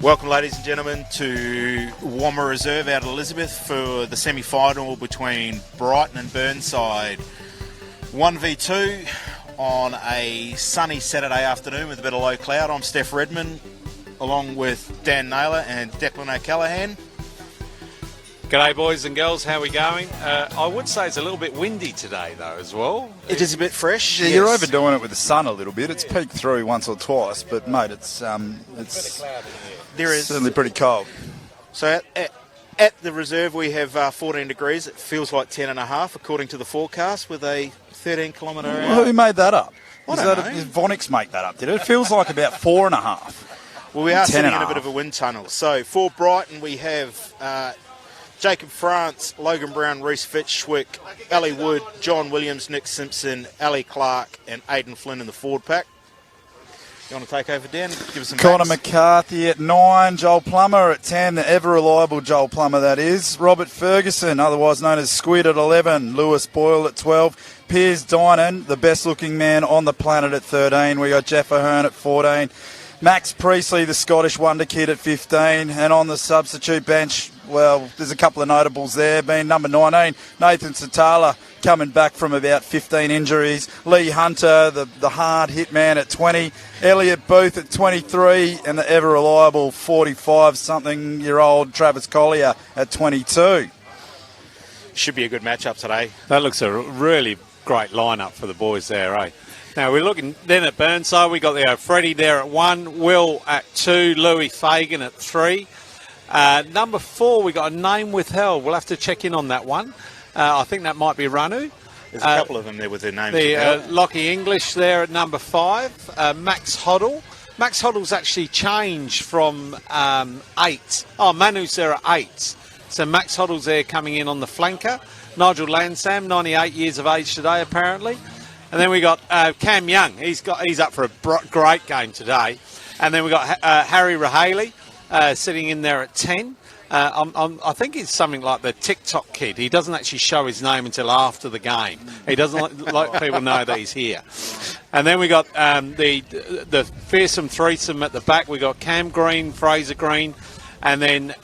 Welcome, ladies and gentlemen, to Wamma Reserve out of Elizabeth for the semi-final between Brighton and Burnside. 1v2 on a sunny Saturday afternoon with a bit of low cloud. I'm Steph Redmond, along with Dan Naylor and Declan O'Callaghan. G'day, boys and girls. How are we going? I would say it's a little bit windy today, though, as well. It is a bit fresh. Yeah, yes. You're overdoing it with the sun a little bit. It's peeked through once or twice, but mate, it's There is certainly pretty cold. So at the reserve we have 14 degrees. It feels like 10.5 according to the forecast, with a 13 kilometre hour. Well, who made that up? I don't know. Did Vonix make that up? Did it? It feels like about 4.5. Well, we are sitting in a 10.5. bit of a wind tunnel. So for Brighton we have Jacob France, Logan Brown, Reece Fitzschwick, Ali Wood, John Williams, Nick Simpson, Ali Clark and Aidan Flynn in the forward pack. You want to take over, Dan? Give us some Connor backs. McCarthy at 9, Joel Plummer at 10, the ever-reliable Joel Plummer, that is. Robert Ferguson, otherwise known as Squid, at 11. Lewis Boyle at 12. Piers Dinan, the best-looking man on the planet, at 13. We got Jeff Ahern at 14. Max Priestley, the Scottish wonder kid, at 15. And on the substitute bench, well, there's a couple of notables there, being number 19, Nathan Satala, coming back from about 15 injuries. Lee Hunter, the hard hit man, at 20. Elliot Booth at 23. And the ever-reliable 45-something-year-old Travis Collier at 22. Should be a good matchup today. That looks a really great lineup for the boys there, eh? Now, we're looking then at Burnside. We got the Freddie there at 1, Will at 2, Louis Fagan at 3. Number 4, we got a name withheld. We'll have to check in on that one. I think that might be Ranu. There's a couple of them there with their names. Lockie English there at number 5. Max Hoddle. Max Hoddle's actually changed from 8. Oh, Manu's there at 8. So Max Hoddle's there coming in on the flanker. Nigel Lansam, 98 years of age today, apparently. And then we got Cam Young. He's up for a great game today. And then we got Harry Rahaley sitting in there at 10. I think it's something like the TikTok kid. He doesn't actually show his name until after the game. He doesn't like people know that he's here. And then we got the fearsome threesome at the back. We got Cam Green, Fraser Green, and then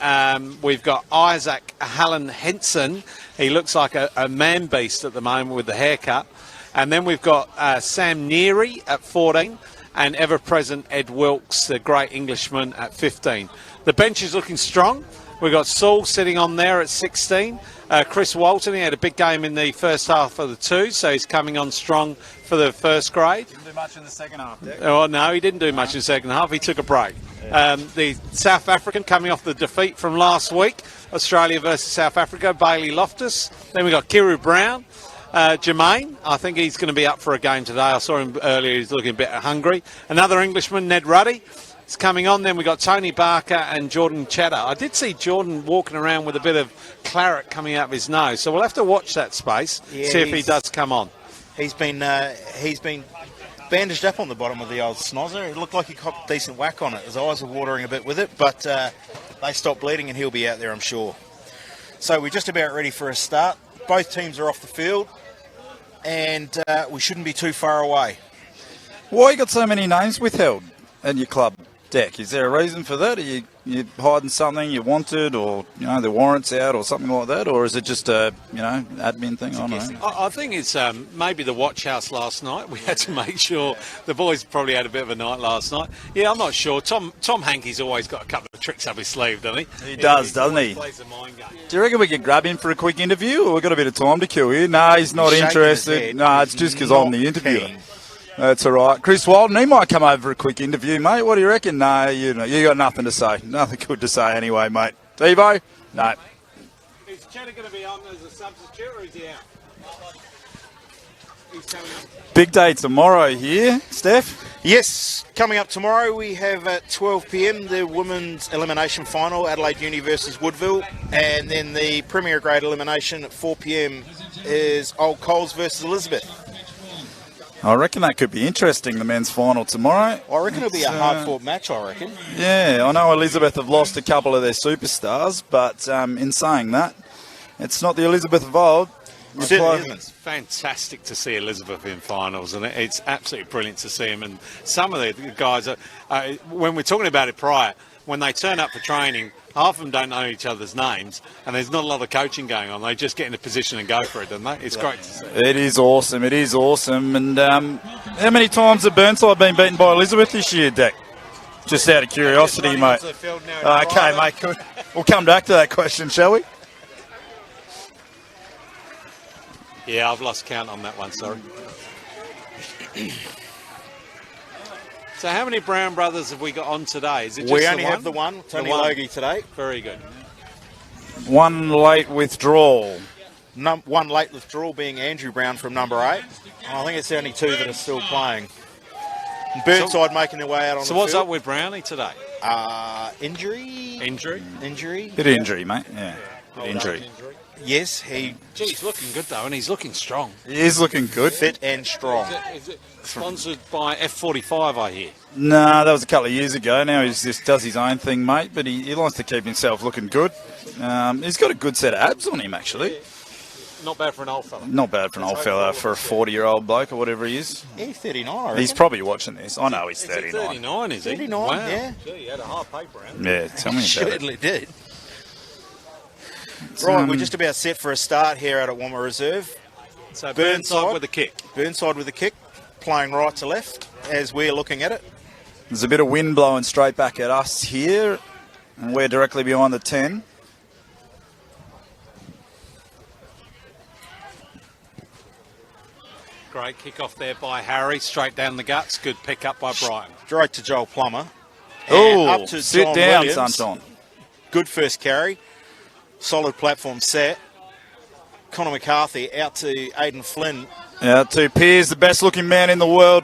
we've got Isaac Hallen Henson. He looks like a man beast at the moment with the haircut. And then we've got Sam Neary at 14 and ever-present Ed Wilkes, the great Englishman, at 15. The bench is looking strong. We've got Saul sitting on there at 16. Chris Walton, he had a big game in the first half of the 2, so he's coming on strong for the first grade. Didn't do much in the second half, Dick. Oh, no, he didn't do much in the second half. He took a break. The South African coming off the defeat from last week, Australia versus South Africa, Bailey Loftus. Then we got Kiru Brown. Jermaine, I think he's going to be up for a game today. I saw him earlier, he's looking a bit hungry. Another Englishman, Ned Ruddy, is coming on. Then we've got Tony Barker and Jordan Chatter. I did see Jordan walking around with a bit of claret coming out of his nose, so we'll have to watch that space, see if he does come on. He's been bandaged up on the bottom of the old snozzer. It looked like he copped a decent whack on it. His eyes are watering a bit with it, but they stopped bleeding and he'll be out there, I'm sure. So we're just about ready for a start. Both teams are off the field, and we shouldn't be too far away. Why you got so many names withheld at your club deck? Is there a reason for that? Are you hiding something you wanted, or the warrant's out, or something like that, or is it just a admin thing? I don't know. I think it's maybe the watch house last night. We had to make sure the boys probably had a bit of a night last night. Yeah, I'm not sure. Tom Hankey's always got a couple of tricks up his sleeve, doesn't he? He does, doesn't he? Plays a mind game. Do you reckon we could grab him for a quick interview, or we've got a bit of time to kill here? No, he's not interested. No, it's just because I'm the interviewer. Keen. That's all right. Chris Walden, he might come over for a quick interview, mate. What do you reckon? No, you got nothing to say. Nothing good to say anyway, mate. Devo? No. Is Cheddar going to be on as a substitute, or is he out? He's coming up. Big day tomorrow here, Steph. Yes, coming up tomorrow we have at 12 p.m. the women's elimination final, Adelaide Uni versus Woodville, and then the Premier Grade elimination at 4 p.m. is Old Coles versus Elizabeth. I reckon that could be interesting, the men's final tomorrow. I reckon it'll be a hard-fought match, I reckon. Yeah, I know Elizabeth have lost a couple of their superstars, but in saying that, it's not the Elizabeth of old. It's fantastic to see Elizabeth in finals, and it's absolutely brilliant to see him. And some of the guys, when we're talking about it prior, when they turn up for training, half of them don't know each other's names, and there's not a lot of coaching going on. They just get in a position and go for it, don't they? It's great to see. It is awesome. It is awesome. And how many times have Burnside been beaten by Elizabeth this year, Deck? Just out of curiosity, mate. Okay, mate. Good. We'll come back to that question, shall we? Yeah, I've lost count on that one, sorry. So how many Brown brothers have we got on today? Is it just We the only one? have the one, Tony one. Logie today. Very good. One late withdrawal. One late withdrawal being Andrew Brown from number 8. I think it's the only 2 that are still playing. And Burnside making their way out on the field. So what's up with Brownie today? Injury? Injury? Bit of injury, mate. Yeah, bit of injury. Yes, he Gee, he's looking good though, and he's looking strong. He is looking good. fit and strong. Is it sponsored by F45, I hear? Nah, that was a couple of years ago. Now he just does his own thing, mate. But he likes to keep himself looking good. He's got a good set of abs on him, actually. Not bad for an old fella. Not bad for an old fella, for a 40-year-old bloke or whatever he is. He's 39, I reckon. He's probably watching this. I know he's Is he 39. 39, is he? 39, wow. yeah. Gee, he had a hard pay, Brown. Yeah, tell me about it. Certainly did. Right, we're just about set for a start here out at Wamma Reserve. So Burnside. Burnside with a kick. Burnside with a kick, playing right to left as we're looking at it. There's a bit of wind blowing straight back at us here, and we're directly behind the 10. Great kick off there by Harry, straight down the guts. Good pick up by Brighton. Straight to Joel Plummer. And Oh, up to sit John down, Williams. Sunshine. Good first carry. Solid platform set. Connor McCarthy out to Aidan Flynn. Yeah, to Piers, the best-looking man in the world.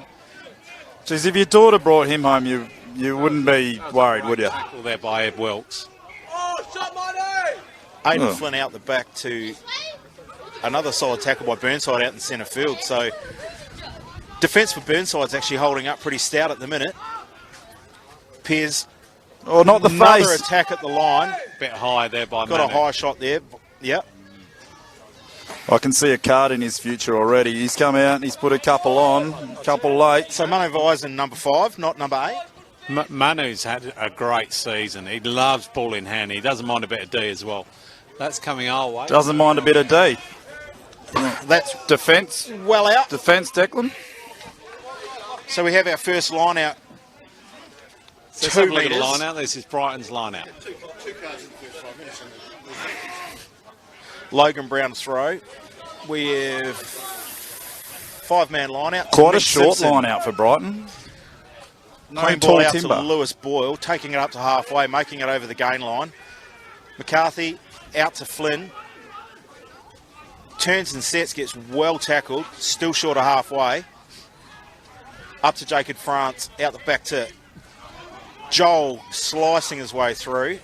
Geez, if your daughter brought him home, you wouldn't be worried, would you? Tackle there by Ed Wilkes. Aidan Oh. Flynn out the back to another solid tackle by Burnside out in centre field. So defence for Burnside's actually holding up pretty stout at the minute. Piers, Oh, not the another face. attack at the line. Bit high there by Got a Manu. high shot there. Yep. I can see a card in his future already. He's come out and he's put a couple on, a couple late. So Manu Visen number 5, not number 8. Manu's had a great season. He loves ball in hand. He doesn't mind a bit of D as well. That's coming our way. Doesn't mind a bit of D. That's Defence. well out. Defence, Declan. So we have our first line out. Let's 2 have a look at the metres. line out. This is Brighton's line out. Logan Brown throw. We have 5-man line out. Quite a Nick short Simpson. line out for Brighton. No Clean tall ball out timber. to Lewis Boyle, taking it up to halfway, making it over the gain line. McCarthy out to Flynn. Turns and sets, gets well tackled, still short of halfway. Up to Jacob France, out the back to Joel, slicing his way through.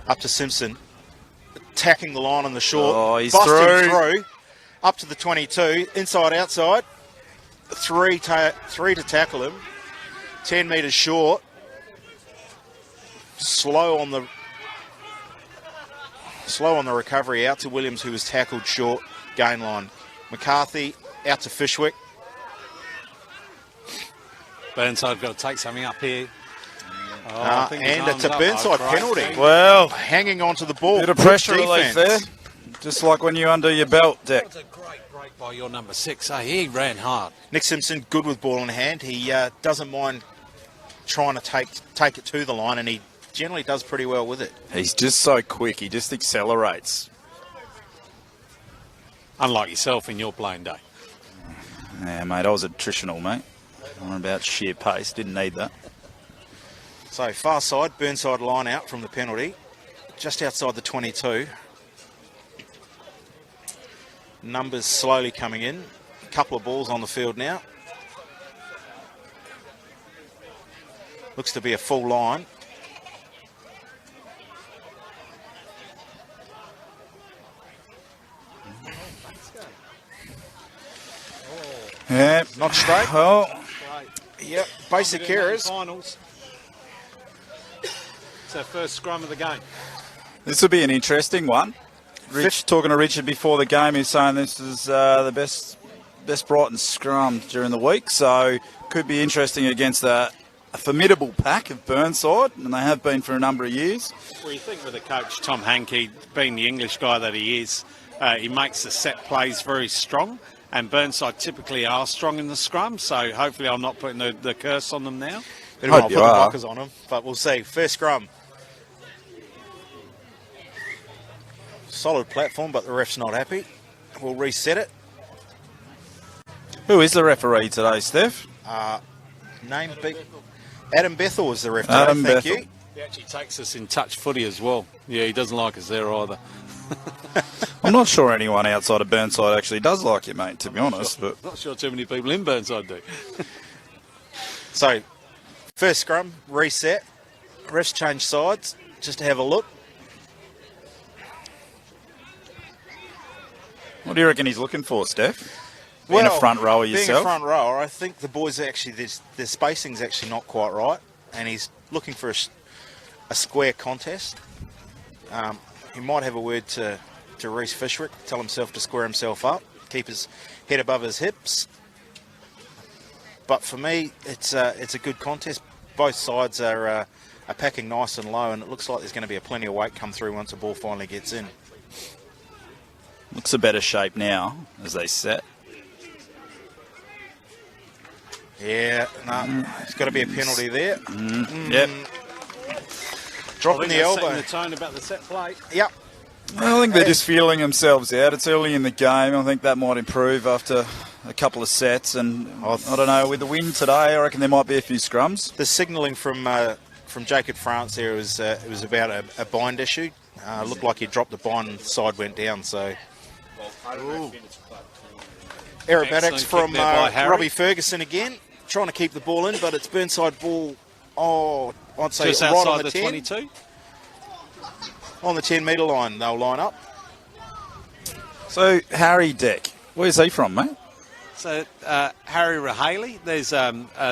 Up to Simpson, attacking the line on the short. Oh, he's busting through. Up to the 22, inside, outside. Three to tackle him. 10 metres short. Slow on the recovery, out to Williams, who was tackled short, gain line. McCarthy out to Fishwick. Burnside got to take something up here. Oh, I think his And arm's it's a up. Burnside Oh, great. penalty. Well, Hanging on to the ball. bit of Good pressure relief there. defence. Just like when you undo your belt, Deck. That's a great break by your number 6. He ran hard. Nick Simpson, good with ball in hand. He doesn't mind trying to take it to the line, and he generally does pretty well with it. He's just so quick. He just accelerates. Unlike yourself in your playing day. Yeah, mate, I was attritional, mate. I'm about sheer pace. Didn't need that. So far side, Burnside line out from the penalty, just outside the 22. Numbers slowly coming in. A couple of balls on the field now. Looks to be a full line. Yeah, Not straight. well, Yep, basic errors. Finals. It's our first scrum of the game. this will be an interesting one. Talking to Richard before the game, he's saying this is the best Brighton scrum during the week, so could be interesting against a formidable pack of Burnside, and they have been for a number of years. Well, you think with the coach, Tom Hankey, being the English guy that he is, he makes the set plays very strong, and Burnside typically are strong in the scrum, so hopefully I'm not putting the curse on them now. Better not put the blockers on them, but we'll see. First scrum. Solid platform, but the ref's not happy. We'll reset it. Who is the referee today, Steph? Name beat. Adam Bethel is the ref today, Adam thank Bethel. you. He actually takes us in touch footy as well. Yeah, he doesn't like us there either. I'm not sure anyone outside of Burnside actually does like it, mate, to be honest. But Not sure too many people in Burnside do. So, first scrum, reset. Refs change sides, just to have a look. what do you reckon he's looking for, Steph? Being a front rower yourself? Being a front rower, I think the boys actually, their spacing's actually not quite right, and he's looking for a square contest. He might have a word to Reece Fishwick, tell himself to square himself up, keep his head above his hips. But for me, it's a good contest. Both sides are packing nice and low, and it looks like there's going to be plenty of weight come through once the ball finally gets in. Looks a better shape now as they set. Yeah, no, there's got to be a penalty there. Yep. Dropping the elbow. Setting the tone about the set play. Yep. I think they're just feeling themselves out. It's early in the game. I think that might improve after a couple of sets. And I don't know, with the wind today, I reckon there might be a few scrums. The signalling from Jacob France there was it was about a bind issue. Looked like he dropped the bind and the side went down. So aerobatics from Robbie Ferguson again, trying to keep the ball in, but it's Burnside ball. Oh, I'd say Just right outside on the the 10. 22. On the 10-metre line, they'll line up. So, Harry Deck, where's he from, mate? So Harry Rahaley, there's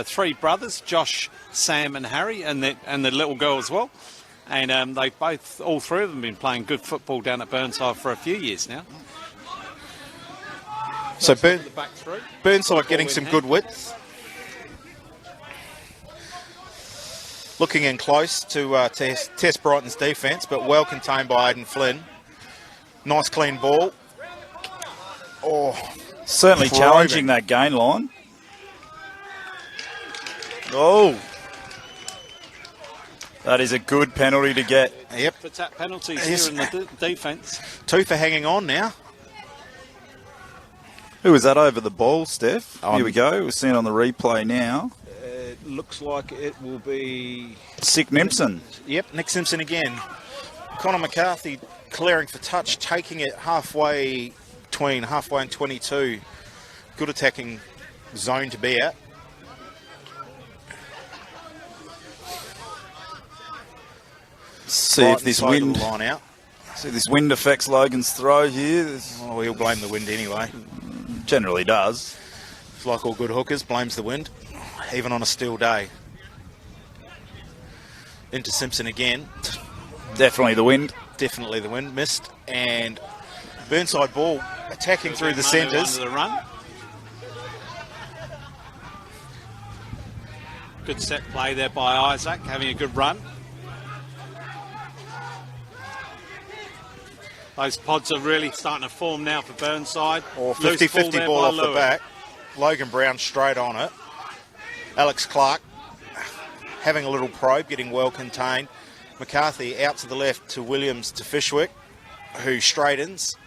three brothers, Josh, Sam and Harry, and the little girl as well. And they both, all three of them, been playing good football down at Burnside for a few years now. So the back three. Burnside getting some good width. Looking in close to test Brighton's defence, but well contained by Aidan Flynn. Nice clean ball. Oh, Certainly probing. challenging that gain line. Oh. That is a good penalty to get. Yep. For tap penalties Yes. here in the defence. 2 for hanging on now. Who was that over the ball, Steph? Here we go. We're seeing it on the replay now. It looks like it will be... Sick Nimpson. Yep, Nick Simpson again. Connor McCarthy clearing for touch, taking it halfway and 22. Good attacking zone to be at. See if this Brighton side wind. of the line out. See if this wind affects Logan's throw here. Oh, he'll blame the wind anyway. Generally does. It's like all good hookers, blames the wind, even on a still day. Into Simpson again. Definitely the wind. Definitely the wind, missed. And Burnside ball attacking through the centres. Under the run. Good set play there by Isaac, having a good run. Those pods are really starting to form now for Burnside. Or Loose 50-50 there ball by off the Lewis. back. Logan Brown straight on it. Alex Clark having a little probe, getting well contained. McCarthy out to the left to Williams to Fishwick, who straightens.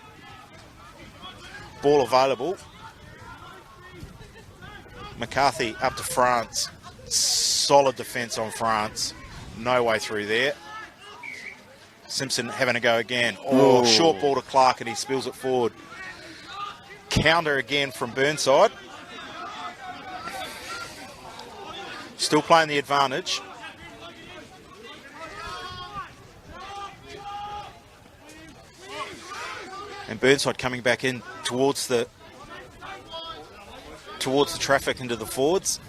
Ball available. McCarthy up to France. Solid defence on France. No way through there. Simpson having a go again. Oh, short ball to Clark and he spills it forward. Counter again from Burnside. Still playing the advantage. And Burnside coming back in towards the traffic into the forwards.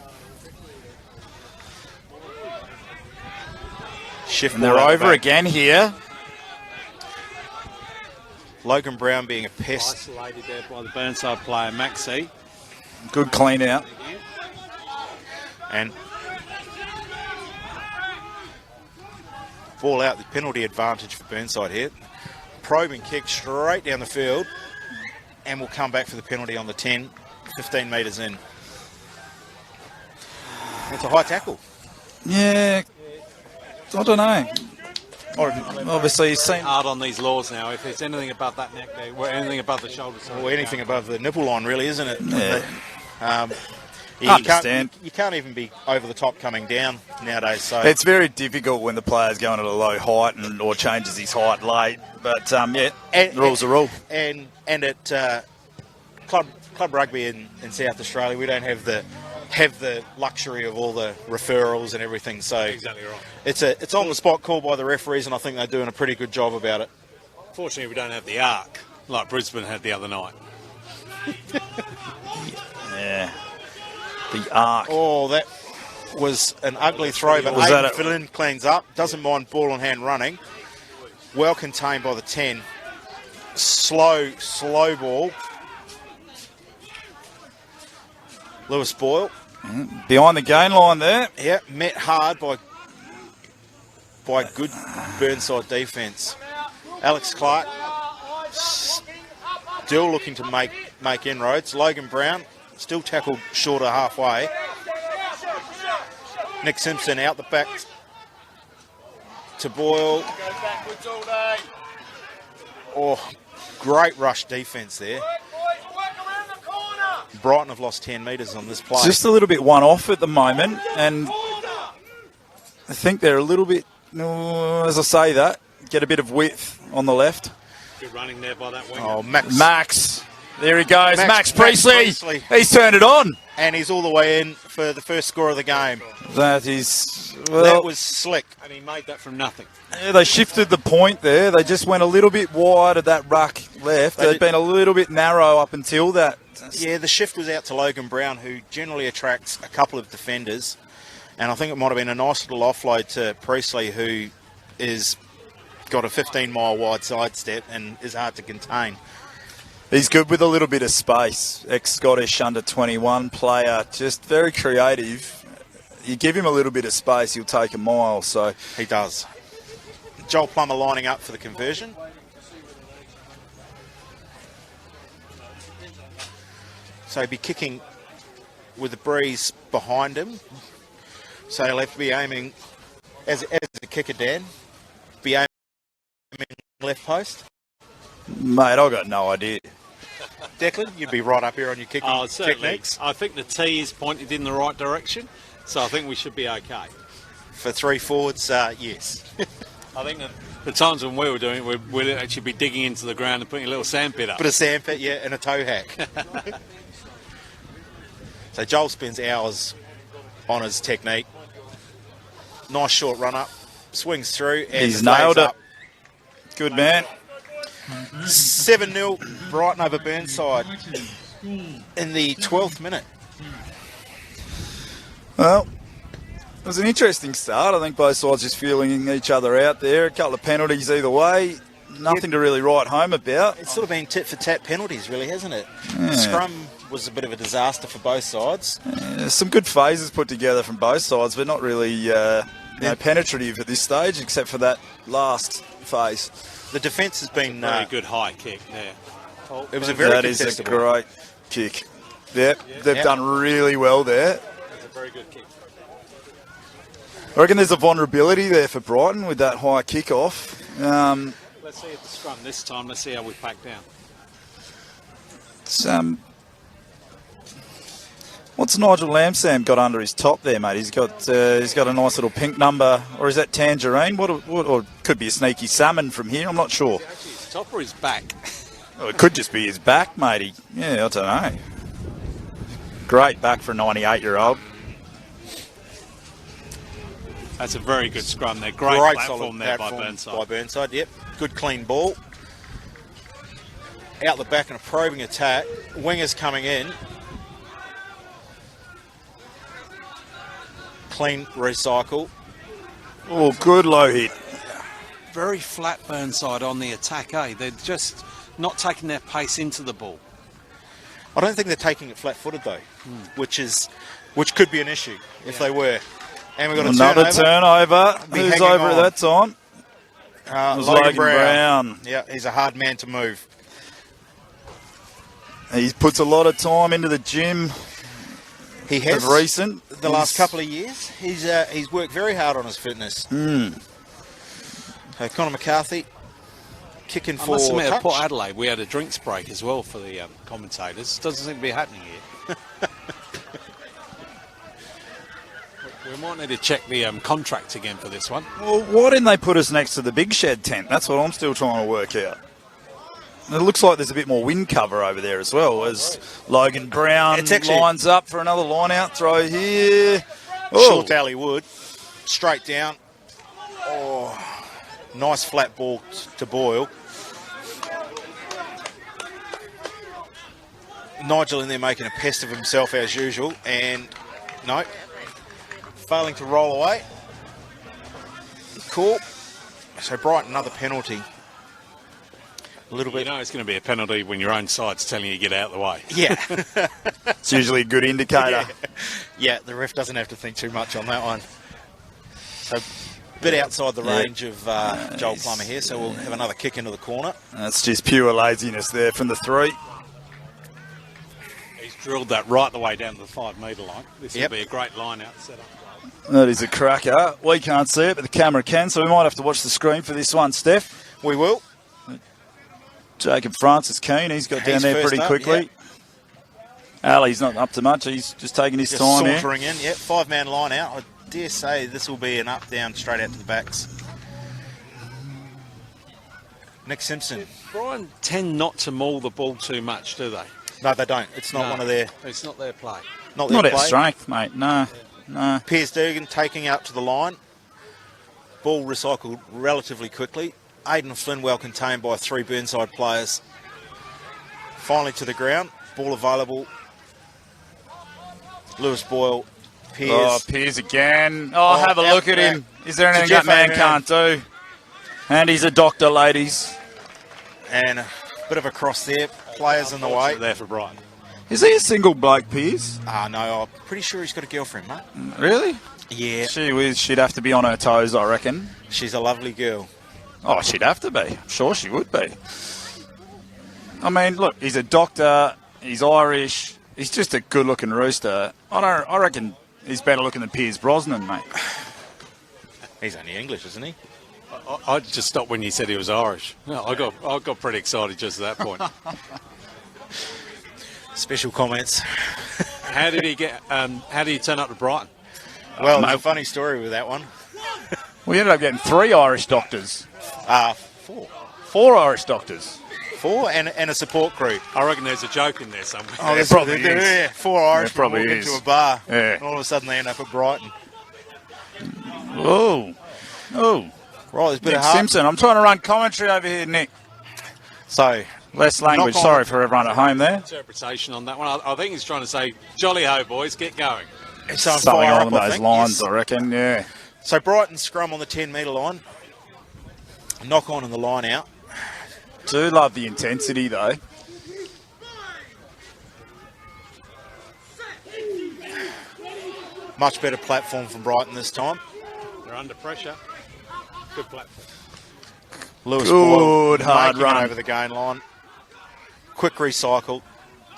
Shift And they're ball out the over back. again here. Logan Brown being a pest. Isolated there by the Burnside player, Maxey. Good clean out. And ball out, the penalty advantage for Burnside here. Probing kick straight down the field, and we'll come back for the penalty on the 10, 15 metres in. It's a high tackle. Yeah, I don't know. Obviously, he's seen. Hard on these laws now. If there's anything above that neck, anything above the shoulder, Or anything above the nipple line, really, isn't it? Yeah. You can't even be over the top coming down nowadays. So It's very difficult when the player's going at a low height or changes his height late. But the rule's a rule. And at club rugby in South Australia, we don't have the luxury of all the referrals and everything. So exactly right. It's on the spot call by the referees, and I think they're doing a pretty good job about it. Fortunately, we don't have the arc like Brisbane had the other night. Yeah. The arc. Oh, that was an ugly throw, but Aidan Flynn cleans up. Doesn't mind ball in hand running. Well contained by the 10. Slow ball. Lewis Boyle. Behind the gain line there. Yeah, met hard by good Burnside defence. Alex Clark still looking to make inroads. Logan Brown still tackled shorter halfway. Nick Simpson out the back to Boyle. Oh, great rush defence there. Brighton have lost 10 metres on this play. Just a little bit one-off at the moment, and I think they're a little bit, as I say that, get a bit of width on the left. Good running there by that winger. Oh, Max. There he goes, Max Priestley. He's turned it on. And he's all the way in for the first score of the game. That was slick. And he made that from nothing. Yeah, they shifted the point there. They just went a little bit wide of that ruck left. They'd been a little bit narrow up until that. Yeah, the shift was out to Logan Brown, who generally attracts a couple of defenders. And I think it might have been a nice little offload to Priestley, who is got a 15-mile wide sidestep and is hard to contain. He's good with a little bit of space. Ex-Scottish under-21 player, just very creative. You give him a little bit of space, he'll take a mile. So he does. Joel Plummer lining up for the conversion. So he'll be kicking with the breeze behind him. So he'll have to be aiming, as a kicker, Dan, be aiming left post. Mate, I've got no idea. Declan, you'd be right up here on your kicking techniques. I think the tee is pointed in the right direction, so I think we should be okay. For 3 forwards, yes. I think that the times when we were doing it, we'd actually be digging into the ground and putting a little sandpit up. Bit of sandpit, yeah, and a toe hack. So Joel spends hours on his technique. Nice short run up, swings through, and he's nailed it. Up. Good man. 7-0 Brighton over Burnside in the 12th minute. Well, it was an interesting start. I think both sides just feeling each other out there. A couple of penalties either way. Nothing to really write home about. It's sort of been tit-for-tat penalties, really, hasn't it? Yeah. The scrum was a bit of a disaster for both sides. Some good phases put together from both sides, but not really penetrative at this stage, except for that last phase. The defence has been... very good high kick there. It was a very That is a great kick. Yep, they've done really well there. It's a very good kick. I reckon there's a vulnerability there for Brighton with that high kick-off. Let's see at the scrum this time. Let's see how we pack down. What's Nigel Lamsam got under his top there, mate? He's got a nice little pink number, or is that tangerine? Or could be a sneaky salmon from here. I'm not sure. Actually, his top or his back? Well, it could just be his back, matey. Yeah, I don't know. Great back for a 98-year-old. That's a very good scrum there. Great platform there by Burnside. Yep. Good clean ball. Out the back and a probing attack. Wingers coming in. Clean recycle. Oh, good low hit. Very flat Burnside on the attack, eh? They're just not taking their pace into the ball. I don't think they're taking it flat-footed though, which could be an issue if they were. And we've got another turnover. Be Who's hanging over on. at that time? Logan Logan Brown. Brown. Yeah, he's a hard man to move. He puts a lot of time into the gym. He has. Of recent. The last couple of years, he's worked very hard on his fitness. Conor McCarthy kicking for must admit, touch. at Port Adelaide, we had a drinks break as well for the commentators. Doesn't seem to be happening here. We might need to check the contract again for this one. Well, why didn't they put us next to the big shed tent? That's what I'm still trying to work out. It looks like there's a bit more wind cover over there as well, as Logan Brown lines up for another line-out throw here. Short alley wood, straight down. Oh, nice flat ball to Boyle. Nigel in there making a pest of himself as usual, and no, failing to roll away. Cool. So Brighton, another penalty. A little bit. You know it's going to be a penalty when your own side's telling you to get out of the way. Yeah. It's usually a good indicator. Yeah, the ref doesn't have to think too much on that one. So, a bit outside the range of Joel Plummer here, so we'll have another kick into the corner. That's just pure laziness there from the 3. He's drilled that right the way down to the 5 metre line. This will be a great line-out setup. That is a cracker. We can't see it, but the camera can, so we might have to watch the screen for this one, Steph. We will. Jacob Francis Keane, he's got down there pretty quickly. Ali's not up to much. He's just taking his time here. Sauntering in, 5-man line out. I dare say this will be an up, down, straight out to the backs. Nick Simpson. Brighton tend not to maul the ball too much, do they? No, they don't. It's not one of their... It's not their play. Not our strength, mate. No. Piers Dugan taking out to the line. Ball recycled relatively quickly. Aidan Flynn well contained by 3 Burnside players. Finally to the ground. Ball available. Lewis Boyle. Piers. Oh, Piers again. Oh, have a look at him. Is there anything that man can't do? And he's a doctor, ladies. And a bit of a cross there. Players in the way. There for Brighton. Is he a single bloke, Piers? No, I'm pretty sure he's got a girlfriend, mate. Really? Yeah. She'd have to be on her toes, I reckon. She's a lovely girl. Oh, she'd have to be. I'm sure she would be. I mean, look, he's a doctor. He's Irish. He's just a good-looking rooster. I reckon he's better looking than Piers Brosnan, mate. He's only English, isn't he? I just stopped when you said he was Irish. No, I got pretty excited just at that point. Special comments. How did he turn up to Brighton? Well, there's a funny story with that one. We ended up getting 3 Irish doctors. 4. 4 Irish doctors. 4 and a support crew. I reckon there's a joke in there somewhere. Oh, there probably is. Yeah, 4 Irish probably walk is. into a bar. Yeah. And all of a sudden they end up at Brighton. Oh. Right, there's a bit Nick of heart. Simpson. I'm trying to run commentary over here, Nick. So, less language. Sorry for everyone at home there. Interpretation on that one. I think he's trying to say, jolly ho, boys, get going. it's on Something fire along up, I those think. lines, Yes. I reckon, yeah. So Brighton scrum on the 10-metre line. Knock on in the line out. Do love the intensity, though. Much better platform from Brighton this time. They're under pressure. Good platform. Lewis Good Boyle hard making it run. over the gain line. Quick recycle.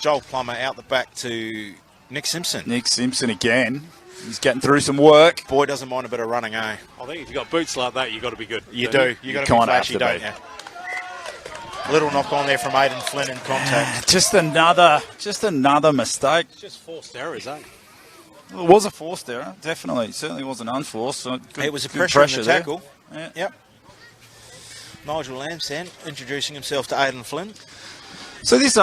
Joel Plummer out the back to Nick Simpson. Nick Simpson again. He's getting through some work. Boy doesn't mind a bit of running, eh? I think if you've got boots like that, you've got to be good. You do. You got to be kinda flashy, have to don't you? Little knock on there from Aidan Flynn in contact. Just another mistake. It's just forced errors, eh? It was a forced error, definitely. It certainly wasn't unforced. So good, It was a good pressure in the there. tackle. Yeah. Yep. Nigel Lamson introducing himself to Aidan Flynn. So this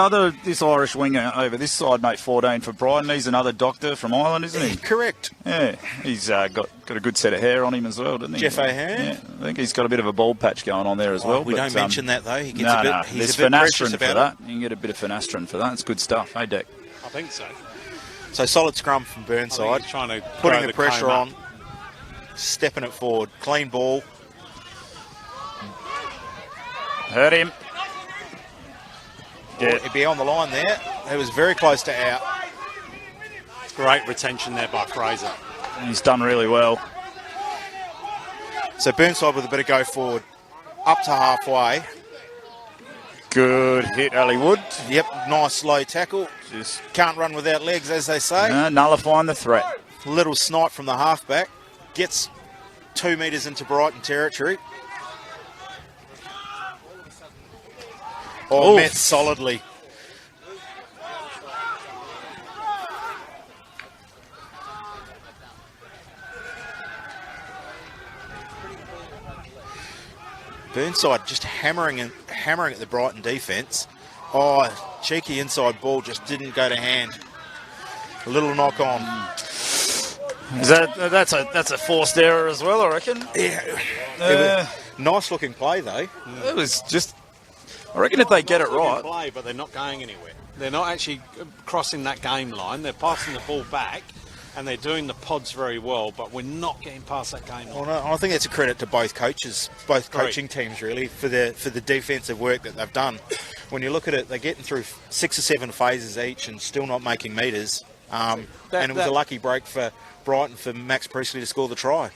Irish winger over this side, mate, 14 for Brighton. He's another doctor from Ireland, isn't he? Correct. Yeah, he's got a good set of hair on him as well, doesn't he? Jeff O'Hearn. Yeah, I think he's got a bit of a bald patch going on there as well. We but, don't mention that though. He gets no, a bit. no, He's there's a bit precious finastrin about for that. You can get a bit of finastrin for that. It's good stuff, hey, Deck? I think so. it. So solid scrum from Burnside, He's trying to putting throw the pressure comb on, stepping it forward, clean ball. Hurt him. Yeah. He'd be on the line there. It was very close to out. Great retention there by Fraser. He's done really well. So Burnside with a bit of go forward. Up to halfway. Good hit, Ali Wood. Yep, nice low tackle. Just Can't run without legs, as they say. nullifying the threat. Little snipe from the halfback. Gets 2 metres into Brighton territory. Oh, Oof. met solidly. Burnside just hammering at the Brighton defence. Oh, cheeky inside ball just didn't go to hand. A little knock on. That's a forced error as well, I reckon. Yeah. It was nice looking play though. It was just. I reckon if they get it right. Play, but they're not going anywhere. They're not actually crossing that game line. They're passing the ball back, and they're doing the pods very well, but we're not getting past that game line. Well, no, I think that's a credit to both coaches, both coaching teams really, for the defensive work that they've done. When you look at it, they're getting through 6 or 7 phases each and still not making metres. And it was a lucky break for Brighton for Max Priestley to score the try.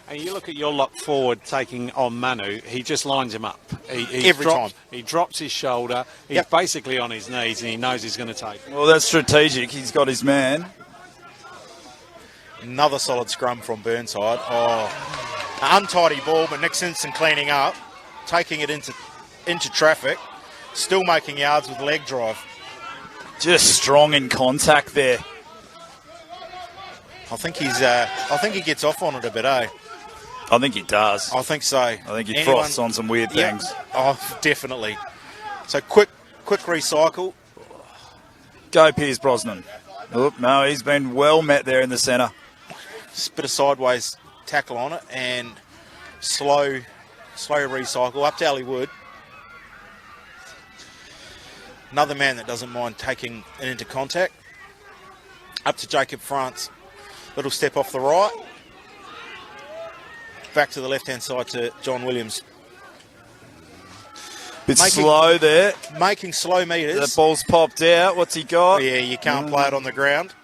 And you look at your lock forward taking on Manu, he just lines him up. Every time. He drops his shoulder, he's basically on his knees and he knows he's going to take it. Well, that's strategic. He's got his man. Another solid scrum from Burnside. Oh, untidy ball, but Nick Simpson cleaning up, taking it into traffic, still making yards with leg drive. Just strong in contact there. I think he gets off on it a bit, eh? I think he does. I think so. I think he frosts on some weird things. Oh, definitely. So quick recycle. Go Piers Brosnan. Oop, no, he's been well met there in the centre. Just a bit of sideways tackle on it and slow recycle up to Ali Wood. Another man that doesn't mind taking it into contact. Up to Jacob France. Little step off the right. Back to the left-hand side to John Williams. Bit slow there. Making slow metres. The ball's popped out. What's he got? Yeah, you can't play it on the ground.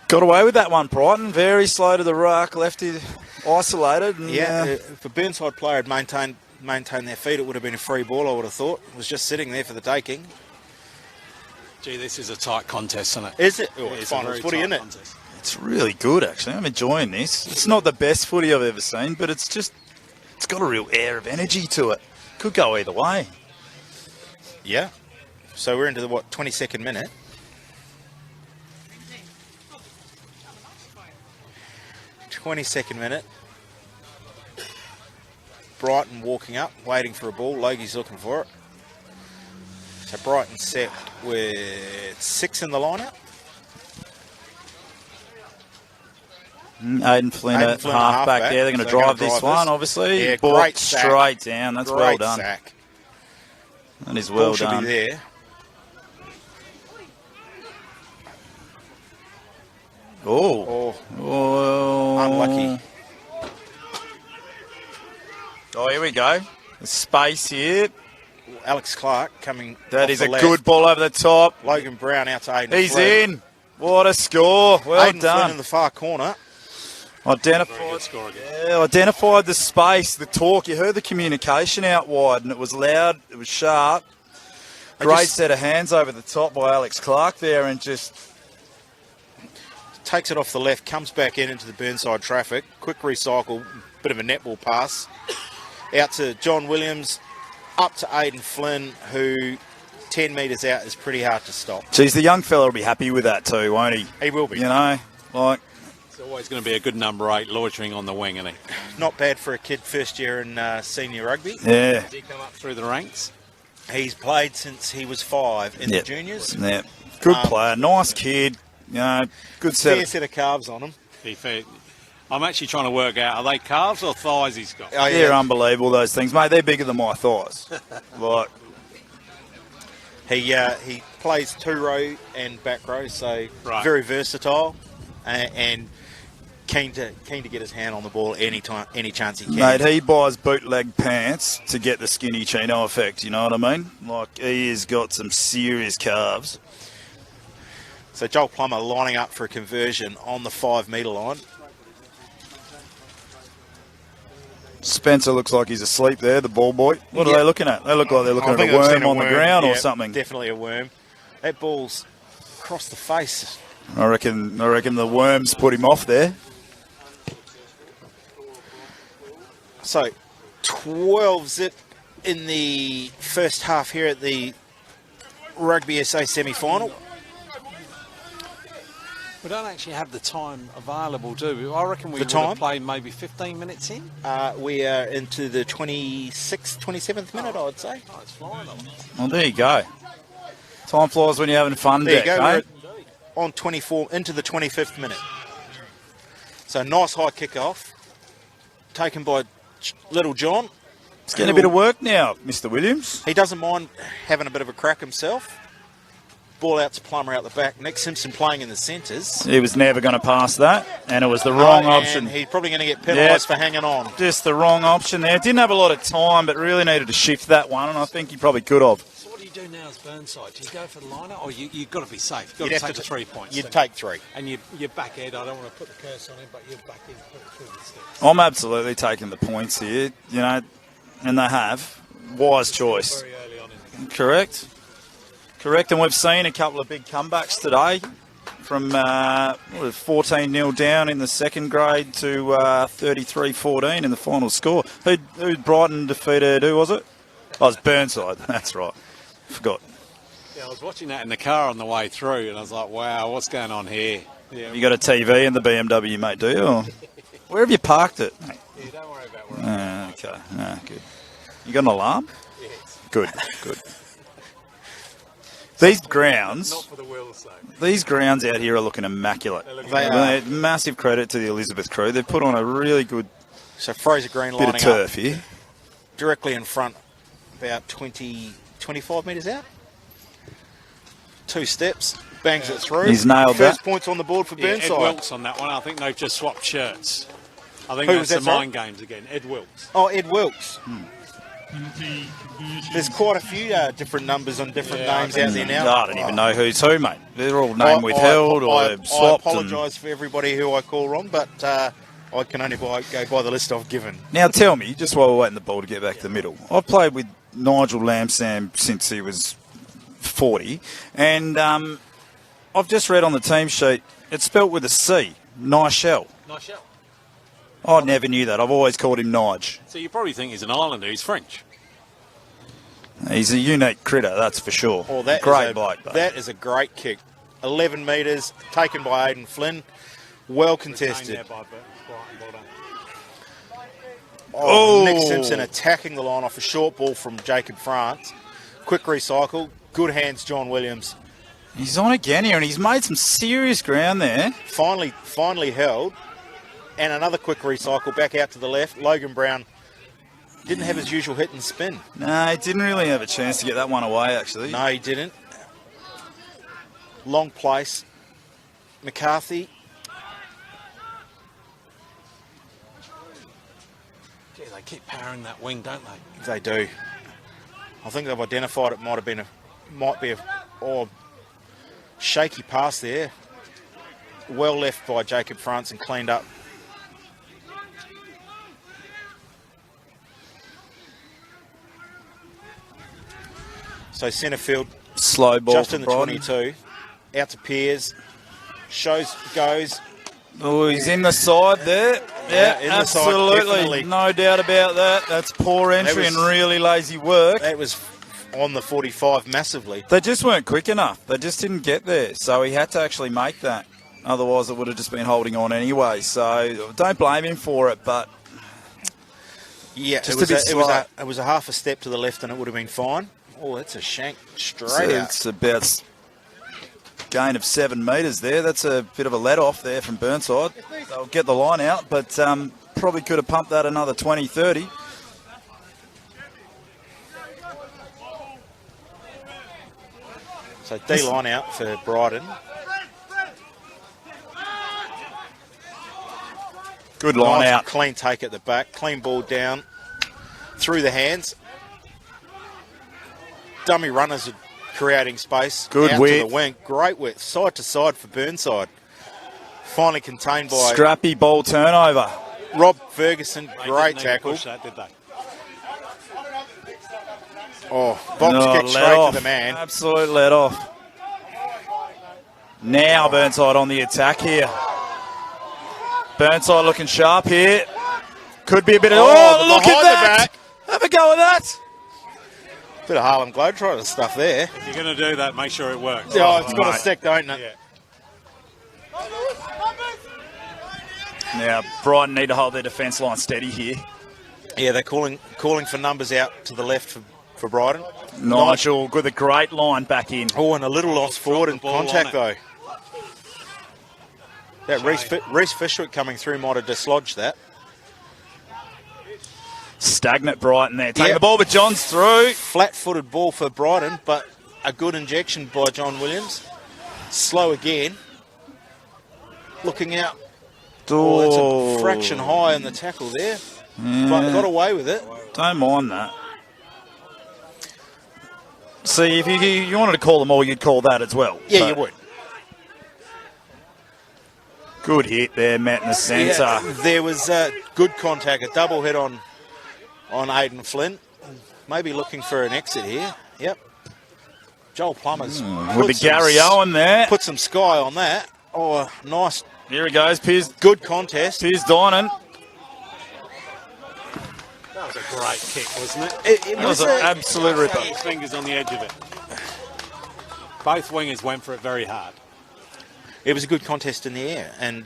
Got away with that one, Brighton. Very slow to the ruck. Left it isolated. And, if a Burnside player had maintained their feet, it would have been a free ball, I would have thought. It was just sitting there for the taking. Gee, this is a tight contest, isn't it? Is it? Yeah, It's finals footy, isn't it? Contest. It's really good, actually. I'm enjoying this. It's not the best footy I've ever seen, but it's got a real air of energy to it. Could go either way. Yeah. So we're into the, 22nd minute. Brighton walking up, waiting for a ball. Logie's looking for it. So Brighton set with 6 in the lineup. Aidan Flynn at halfback there. They're going to drive this one, obviously. Yeah, ball great sack. straight down. That's well done. Sack. That is well Ball should done. be there. Oh. Unlucky. Oh, here we go. The space here. Alex Clark coming. That off is the a left. good ball over the top. Logan Brown out to Aidan He's Flynn. in. What a score. Well Aidan Flynn done. in the far corner. Identified, Score again. identified the space, the talk. You heard the communication out wide, and it was loud. It was sharp. Great set of hands over the top by Alex Clark there, and just Takes it off the left, comes back into the Burnside traffic. Quick recycle, bit of a netball pass. Out to John Williams, up to Aidan Flynn, who 10 metres out is pretty hard to stop. geez, the young fella will be happy with that too, won't he? He will be. You know, like It's always going to be a good number 8 loitering on the wing, isn't he? Not bad for a kid first year in senior rugby. yeah, Did he come up through the ranks? He's played since he was 5 in the juniors. yeah, good player, nice kid. You know, good set. Fair set of calves on him. Be fair. I'm actually trying to work out, are they calves or thighs he's got? Oh, They're unbelievable, those things, mate. They're bigger than my thighs. Like, He plays 2 row and back row, so Right. very versatile. And keen to get his hand on the ball any chance he can. Mate, he buys bootleg pants to get the skinny chino effect, you know what I mean? Like, he has got some serious calves. So Joel Plummer lining up for a conversion on the 5 metre line. Spencer looks like he's asleep there, the ball boy. What are Yeah. they looking at? They look like they're looking at I think a I've seen worm on the ground or Yeah, something. Definitely a worm. That ball's across the face. I reckon the worms put him off there. So 12 zip in the first half here at the Rugby SA semi-final. We don't actually have the time available, do we? I reckon we The would time? have played maybe 15 minutes in. We are into the 26th, 27th minute, I would say. Oh, it's flying on. Well, there you go. Time flies when you're having fun, There you Dick, go. eh? We're on 24 into the 25th minute. So nice high kick-off taken by Little John. It's getting a bit of work now, Mr. Williams. He doesn't mind having a bit of a crack himself. Ball out to Plummer out the back. Nick Simpson playing in the centres. He was never going to pass that, and it was the wrong And option. he's probably going to get penalised for hanging on. Just the wrong option there. Didn't have a lot of time, but really needed to shift that one, and I think he probably could have. So what do you do now as Burnside? Do you go for the liner, or you've got to be safe? You've got You'd to have take the 3 points. You'd take 3. And your back end, I don't want to put the curse on him, but your back end, put it through the sticks. I'm absolutely taking the points here, you know, and they have. Wise choice. Very early on in the game. Correct. Correct, and we've seen a couple of big comebacks today from 14-0 down in the second grade to 33-14 in the final score. Who Brighton defeated, who was it? Oh, it was Burnside, that's right. Forgot. Yeah, I was watching that in the car on the way through, and I was like, wow, what's going on here? Yeah, You got a TV in the BMW, mate, do you? Or where have you parked it? Mate? yeah, don't worry about where Okay, good. You got an alarm? Yes. Good. These grounds... Not for the wheels, though. These grounds out here are looking immaculate. They are. Massive credit to the Elizabeth crew. They've put on a really good So Fraser Green bit lining of turf up here. directly in front, about 25 metres out. 2 steps, bangs it through. He's nailed First that. points on the board for Yeah, Ed Burnside. Wilkes on that one. I think they've just swapped shirts. I think Who that's was that, the sorry? mind games again. Ed Wilkes. Oh, Ed Wilkes. There's quite a few different numbers on different names out there now. I don't even know who's who, mate. They're all name withheld or they've I swapped. apologise for everybody who I call wrong, but I can only go by the list I've given. Now tell me, just while we're waiting the ball to get back to the middle, I've played with Nigel Lamsam since he was 40, and I've just read on the team sheet, it's spelt with a C, Nichelle. Nice show. I never knew that. I've always called him Nige. So you probably think he's an Islander. He's French. He's a unique critter, that's for sure. Oh, that Great is bloke, though. That is a great kick. 11 metres, taken by Aidan Flynn. Well contested. Retained there by Brighton. Well done. Oh, Oh. Nick Simpson attacking the line off a short ball from Jacob France. Quick recycle. Good hands, John Williams. He's on again here, and he's made some serious ground there. Finally held. And another quick recycle back out to the left. Logan Brown didn't have his usual hit and spin. No, he didn't really have a chance to get that one away, actually. No, he didn't. Long place. McCarthy. Gee, they keep powering that wing, don't they? They do. I think they've identified it might be a shaky pass there. Well left by Jacob France and cleaned up. So centre field, Slow ball just for in the Brighton. 22. Out to Piers. Goes. Oh, he's in the side there. Yeah, in the side, absolutely. definitely. No doubt about that. That's poor entry was- and really lazy work. That was on the 45 massively. They just weren't quick enough. They just didn't get there. So he had to actually make that. Otherwise, it would have just been holding on anyway. So don't blame him for it, but Yeah, Just a bit slow. it was a half a step to the left and it would have been fine. Oh, that's a shank straight out. it's about gain of 7 metres there. That's a bit of a let off there from Burnside. They'll get the line out, but probably could have pumped that another 20, 30. So D line out for Brighton. Good line Nice, out. Clean take at the back. Clean ball down. Through the hands. Dummy runners are creating space. Good out width. to the wing. Great width. Side to side for Burnside. Finally contained by Scrappy ball turnover. Rob Ferguson. They Great didn't need to tackle. push that, did they? Oh, box kick let straight off. to the man. Absolute let off. Now Burnside on the attack here. Burnside looking sharp here. Could be a bit of... Oh, Oh, look at behind the that! back. Have a go at that. Bit of Harlem Globetrotter stuff there. If you're going to do that, make sure it works. Oh, it's got to mate. stick, don't it? Yeah. Now, Brighton need to hold their defence line steady here. Yeah, they're calling for numbers out to the left for Brighton. Nigel with a great line back in. Oh, and a little loss forward in the ball contact, on though. That Reece Fishwick coming through might have dislodged that. Stagnant Brighton there. Taking Yep. the ball, but John's through. Flat-footed ball for Brighton, but a good injection by John Williams. Slow again. Looking out. Oh, that's a fraction high in the tackle there. But got away with it. Don't mind that. See, if you wanted to call them all, you'd call that as well. Yeah, But you would. Good hit there, Matt in the centre. Yeah, there was good contact, a double hit on Aidan Flynn. Maybe looking for an exit here. Yep. Joel Plummer's With the Gary Owen there. put some sky on that. Oh, nice. Here he goes, Piers Good contest. Dinan. That was a great kick, wasn't it? It That was an absolute ripper. His fingers on the edge of it. Both wingers went for it very hard. It was a good contest in the air. And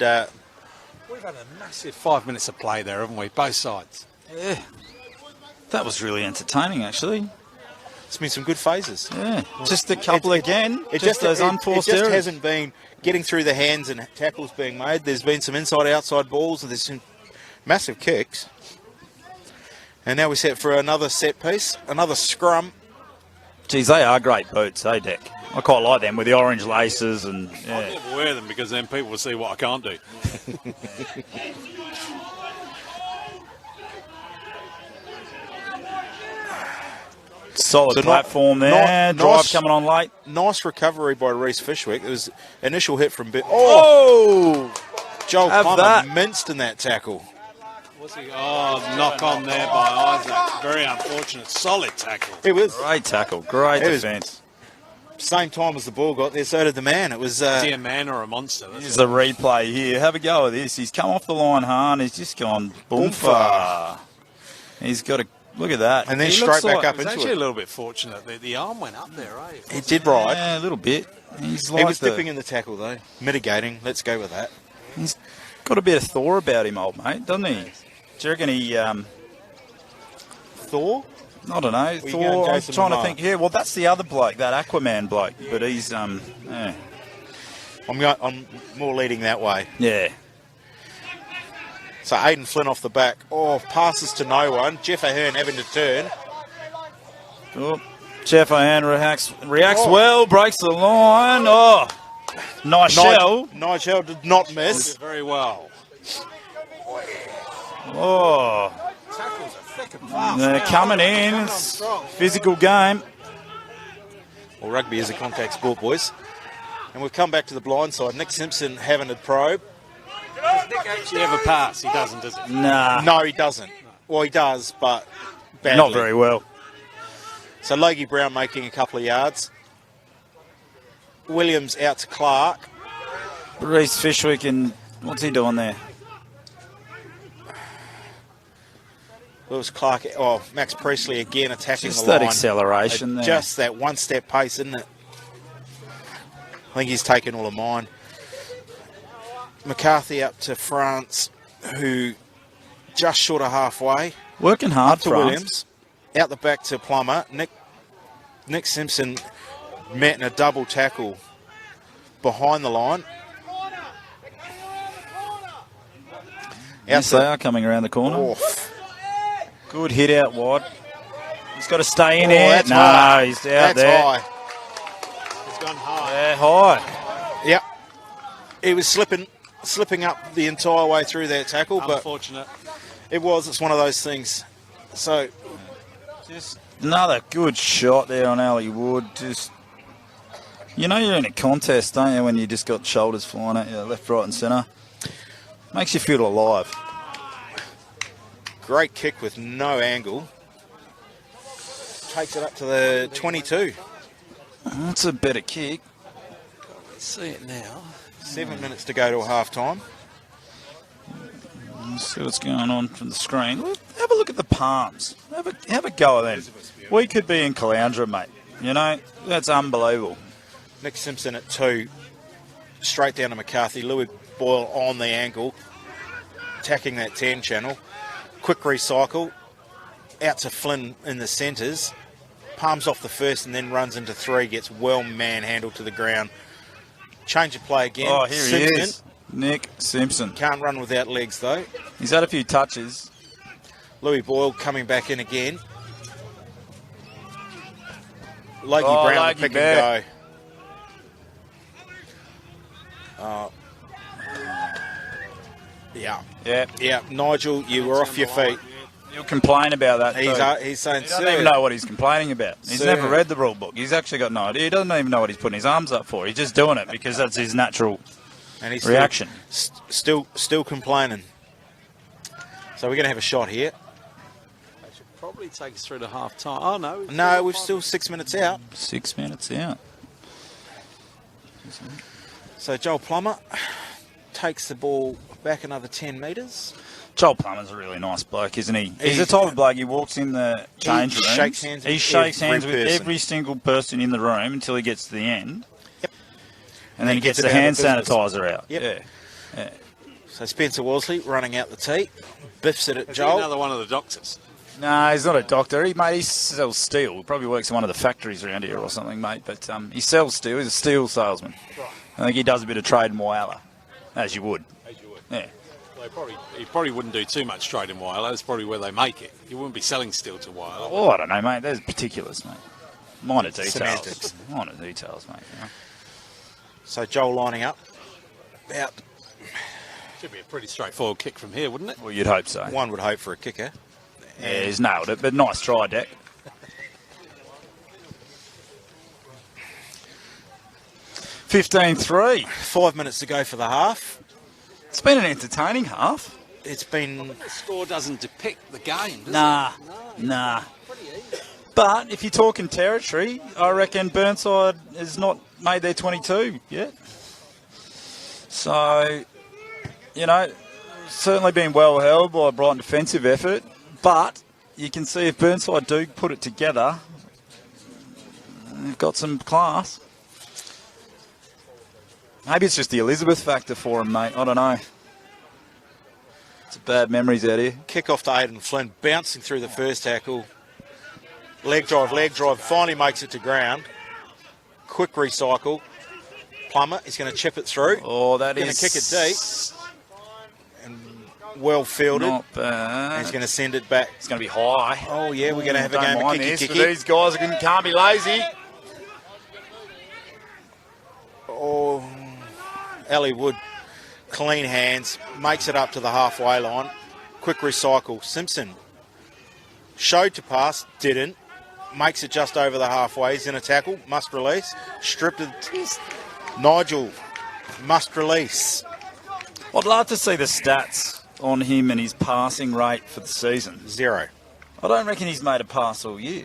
We've had a massive 5 minutes of play there, haven't we? Both sides. Yeah. That was really entertaining, actually. it's been some good phases. Yeah. Just a couple again. Just those unforced It just errors. hasn't been getting through the hands and tackles being made. There's been some inside-outside balls and there's some massive kicks. And now we're set for another set piece, another scrum. Geez, they are great boots, eh, Deck? I quite like them with the orange laces and I yeah. never wear them because then people will see what I can't do. Solid So platform there. Drive nice- coming on late. Nice recovery by Reece Fishwick. It was initial hit from... Oh! Joel have Plummer that. minced in that tackle. What's he? Oh, knock on there by Isaac. Very unfortunate. Solid tackle. It was Great tackle. Great It was- defence. same time as the ball got there, so did the man. It was... Is he a man or a monster? That's Here's the replay here. Have a go at this. He's come off the line hard. He's just gone boomfa. He's got a... Look at that. and then He straight looks back like- up it was into actually it. a little bit fortunate. The arm went up there, eh? He did ride. Yeah, a little bit. He's like He was the- dipping in the tackle, though. Mitigating. Let's go with that. He's got a bit of Thor about him, old mate, doesn't he? Do you reckon he... Thor? I don't know. you going Thor, I'm Jason trying to Momoa? think. Yeah, well, that's the other bloke, that Aquaman bloke. But he's... Yeah. I'm more leading that way. Yeah. So Aidan Flynn off the back. Oh, passes to no one. Jeff Ahern having to turn. Oh, Jeff Owen reacts Oh. well, breaks the line. Oh, nice shell. Nigel did not miss. Very well. Oh, Tackles are thick and fast. they're now. coming in. Coming on It's strong. physical game. Well, rugby is a contact sport, boys. And we've come back to the blind side. Nick Simpson having a probe. Does Nick actually ever pass? He doesn't, does he? Nah, No, he doesn't. Well, he does, but badly. not very well. So Logie Brown making a couple of yards. Williams out to Clark. Reece Fishwick and what's he doing there? Lewis Clark. Oh, Max Priestley again attacking Just the that line. acceleration there. Just that one-step pace, isn't it? I think he's taken all of mine. McCarthy up to France, who just short of halfway. Working hard Up to for us. Williams. Out the back to Plummer. Nick Simpson met in a double tackle behind the line. Yes, they are coming around the corner. Off. Good hit out wide. He's got to stay in Oh, there. that's No, high. he's out That's there. high. He's gone high. Yeah, high. Yep. He was slipping. slipping up the entire way through that tackle, but Unfortunate. it's one of those things. So, Just another good shot there on Ali Wood. Just, you know you're in a contest, don't you, when you just got shoulders flying at you, left, right and centre. Makes you feel alive. great kick with no angle. Takes it up to the 22. That's a better kick. See it now. 7 minutes to go to half time. Let's see what's going on from the screen. Have a look at the palms. Have a go at them. We could be in Caloundra, mate. You know, that's unbelievable. Nick Simpson at 2. Straight down to McCarthy. Louis Boyle on the angle. Attacking that 10 channel. Quick recycle. Out to Flynn in the centres. Palms off the first and then runs into 3. Gets well manhandled to the ground. Change of play again. Oh, here Simpson. he is. Nick Simpson. Can't run without legs though. He's had a few touches. Louis Boyle coming back in again. Logie Oh, Brown Logie to pick back. and go. Yeah. Yeah. Yeah, Nigel, you were off your feet. He'll complain about that too. He's saying, He doesn't even know what he's complaining about. He's never read the rule book. He's actually got no idea. He doesn't even know what he's putting his arms up for. He's just doing it because that's his natural and he's reaction. Still complaining. So we're going to have a shot here. They should probably take us through to half time. Oh, no. No, we're still 6 minutes out. 6 minutes out. So Joel Plummer takes the ball back another 10 metres. Joel Plummer's a really nice bloke, isn't he? He's the type of bloke, he walks in the change room. Shakes hands with He shakes hands every with person. every single person in the room until he gets to the end. Yep. And then he gets it the out of hand business. sanitizer out. Yep. Yeah. So Spencer Worsley running out the tee. Biffs it at Is he Joel. another one of the doctors? No, he's not a doctor. He sells steel. He probably works in one of the factories around here or something, mate. But he sells steel. He's a steel salesman. Right. I think he does a bit of trade in Whyalla, as you would. As you would. Yeah. Well, he probably wouldn't do too much trade in Whyalla. That's probably where they make it. You wouldn't be selling steel to Whyalla. Oh, I don't know, mate. There's particulars, mate. Minor details. Semantics. Minor details, mate. You know? So Joel lining up. About Should be a pretty straightforward kick from here, wouldn't it? Well, you'd hope so. one would hope for a kicker. Yeah, he's nailed it, but nice try, Deck. (15-3). 5 minutes to go for the half. It's been an entertaining half. It's been The score doesn't depict the game, does Nah, it? nah. But if you're talking territory, I reckon Burnside has not made their 22 yet. So, you know, certainly been well held by a Brighton defensive effort. But you can see if Burnside do put it together, they've got some class. Maybe it's just the Elizabeth factor for them, mate. I don't know. It's bad memories out here. kick off to Aidan Flynn, bouncing through the first tackle. Leg drive, finally makes it to ground. Quick recycle. Plummer is going to chip it through. Oh, that Gonna is... kick it deep. And well fielded. Not bad. And he's going to send it back. It's going to be high. Oh, yeah, we're going to have a Don't game of mind this, but kicky. these guys can't be lazy. Oh, Ellie Wood, clean hands, makes it up to the halfway line. Quick recycle. Simpson showed to pass, didn't. Makes it just over the halfway. He's in a tackle, must release. Stripped it. Nigel, must release. I'd love to see the stats on him and his passing rate for the season. 0. I don't reckon he's made a pass all year.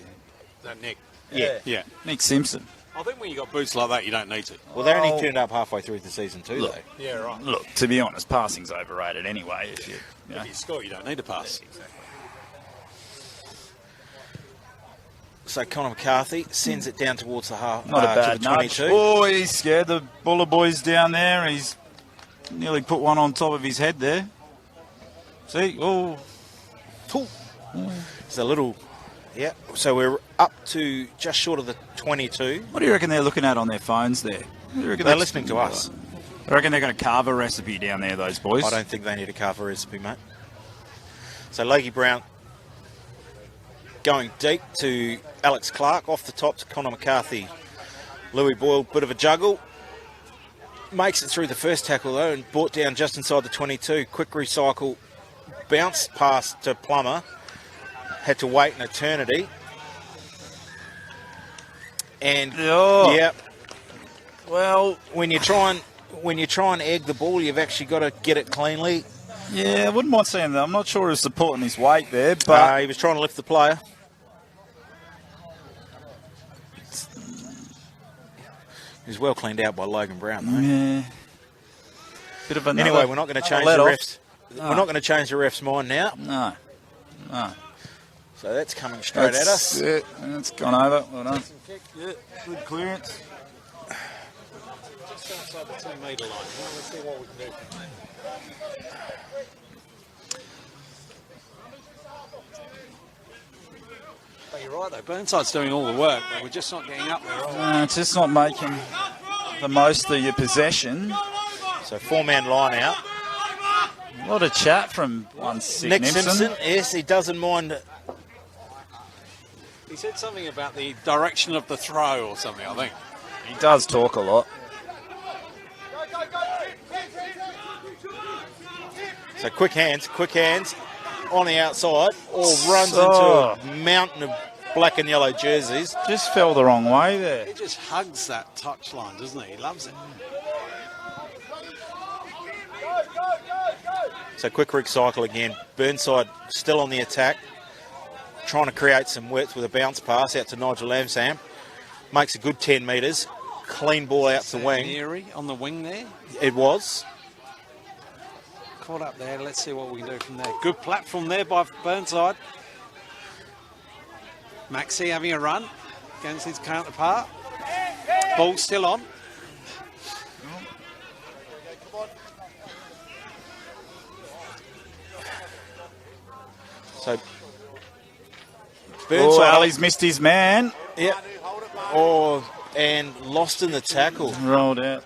That Nick. Yeah. Yeah. Nick Simpson. I think when you got boots like that, you don't need to. Well, they only Oh. turned up halfway through the season too, Look. though. Yeah, right. Look, to be honest, passing's overrated anyway. If you know. If you score, you don't need to pass. So Connor McCarthy sends it down towards the half, Not a to bad the nudge. 22. Oh, he's scared the Buller boys down there. He's nearly put one on top of his head there. See? Oh, Ooh. It's a little, yeah. So we're up to just short of the 22. what do you reckon they're looking at on their phones there? What do you reckon They're that's- listening to us. I reckon they're going to carve a recipe down there, those boys. I don't think they need a cover recipe, mate. So Logie Brown going deep to Alex Clark, off the top to Connor McCarthy. Louis Boyle, bit of a juggle. makes it through the first tackle though and brought down just inside the 22. Quick recycle, bounced past to Plummer. Had to wait an eternity. And yeah, Well, when you try and egg the ball, you've actually got to get it cleanly. yeah, I wouldn't mind seeing that. I'm not sure he's supporting his weight there, but He was trying to lift the player. He was well cleaned out by Logan Brown, though. yeah, bit of another. Anyway, we're not going to change the let off. refs. No. We're not going to change the ref's mind now. No. So that's coming straight at us. Yeah, it's gone over. Well done. Yeah, good clearance. Just outside the 2 metre line. Let's see what we can do. But you're right though, Burnside's doing all the work, but we're just not getting up there. It's just not making the most of your possession. So 4-man line out. A lot of chat from one Nick Simpson, yes, he doesn't mind. He said something about the direction of the throw or something, I think. He does talk a lot. So quick hands on the outside, or runs Oh. into a mountain of black and yellow jerseys. Just fell the wrong way there. He just hugs that touchline, doesn't he? He loves it. So quick recycle again. Burnside still on the attack, trying to create some width with a bounce pass out to Nigel Lamsham. Makes a good 10 metres. Clean ball out to wing. Neary on the wing there. It was. Caught up there. Let's see what we can do from there. Good platform there by Burnside. Maxi having a run against his counterpart. Ball still on. So Oh, Burnside, Ali's missed his man. yeah, and lost in the tackle. Rolled out.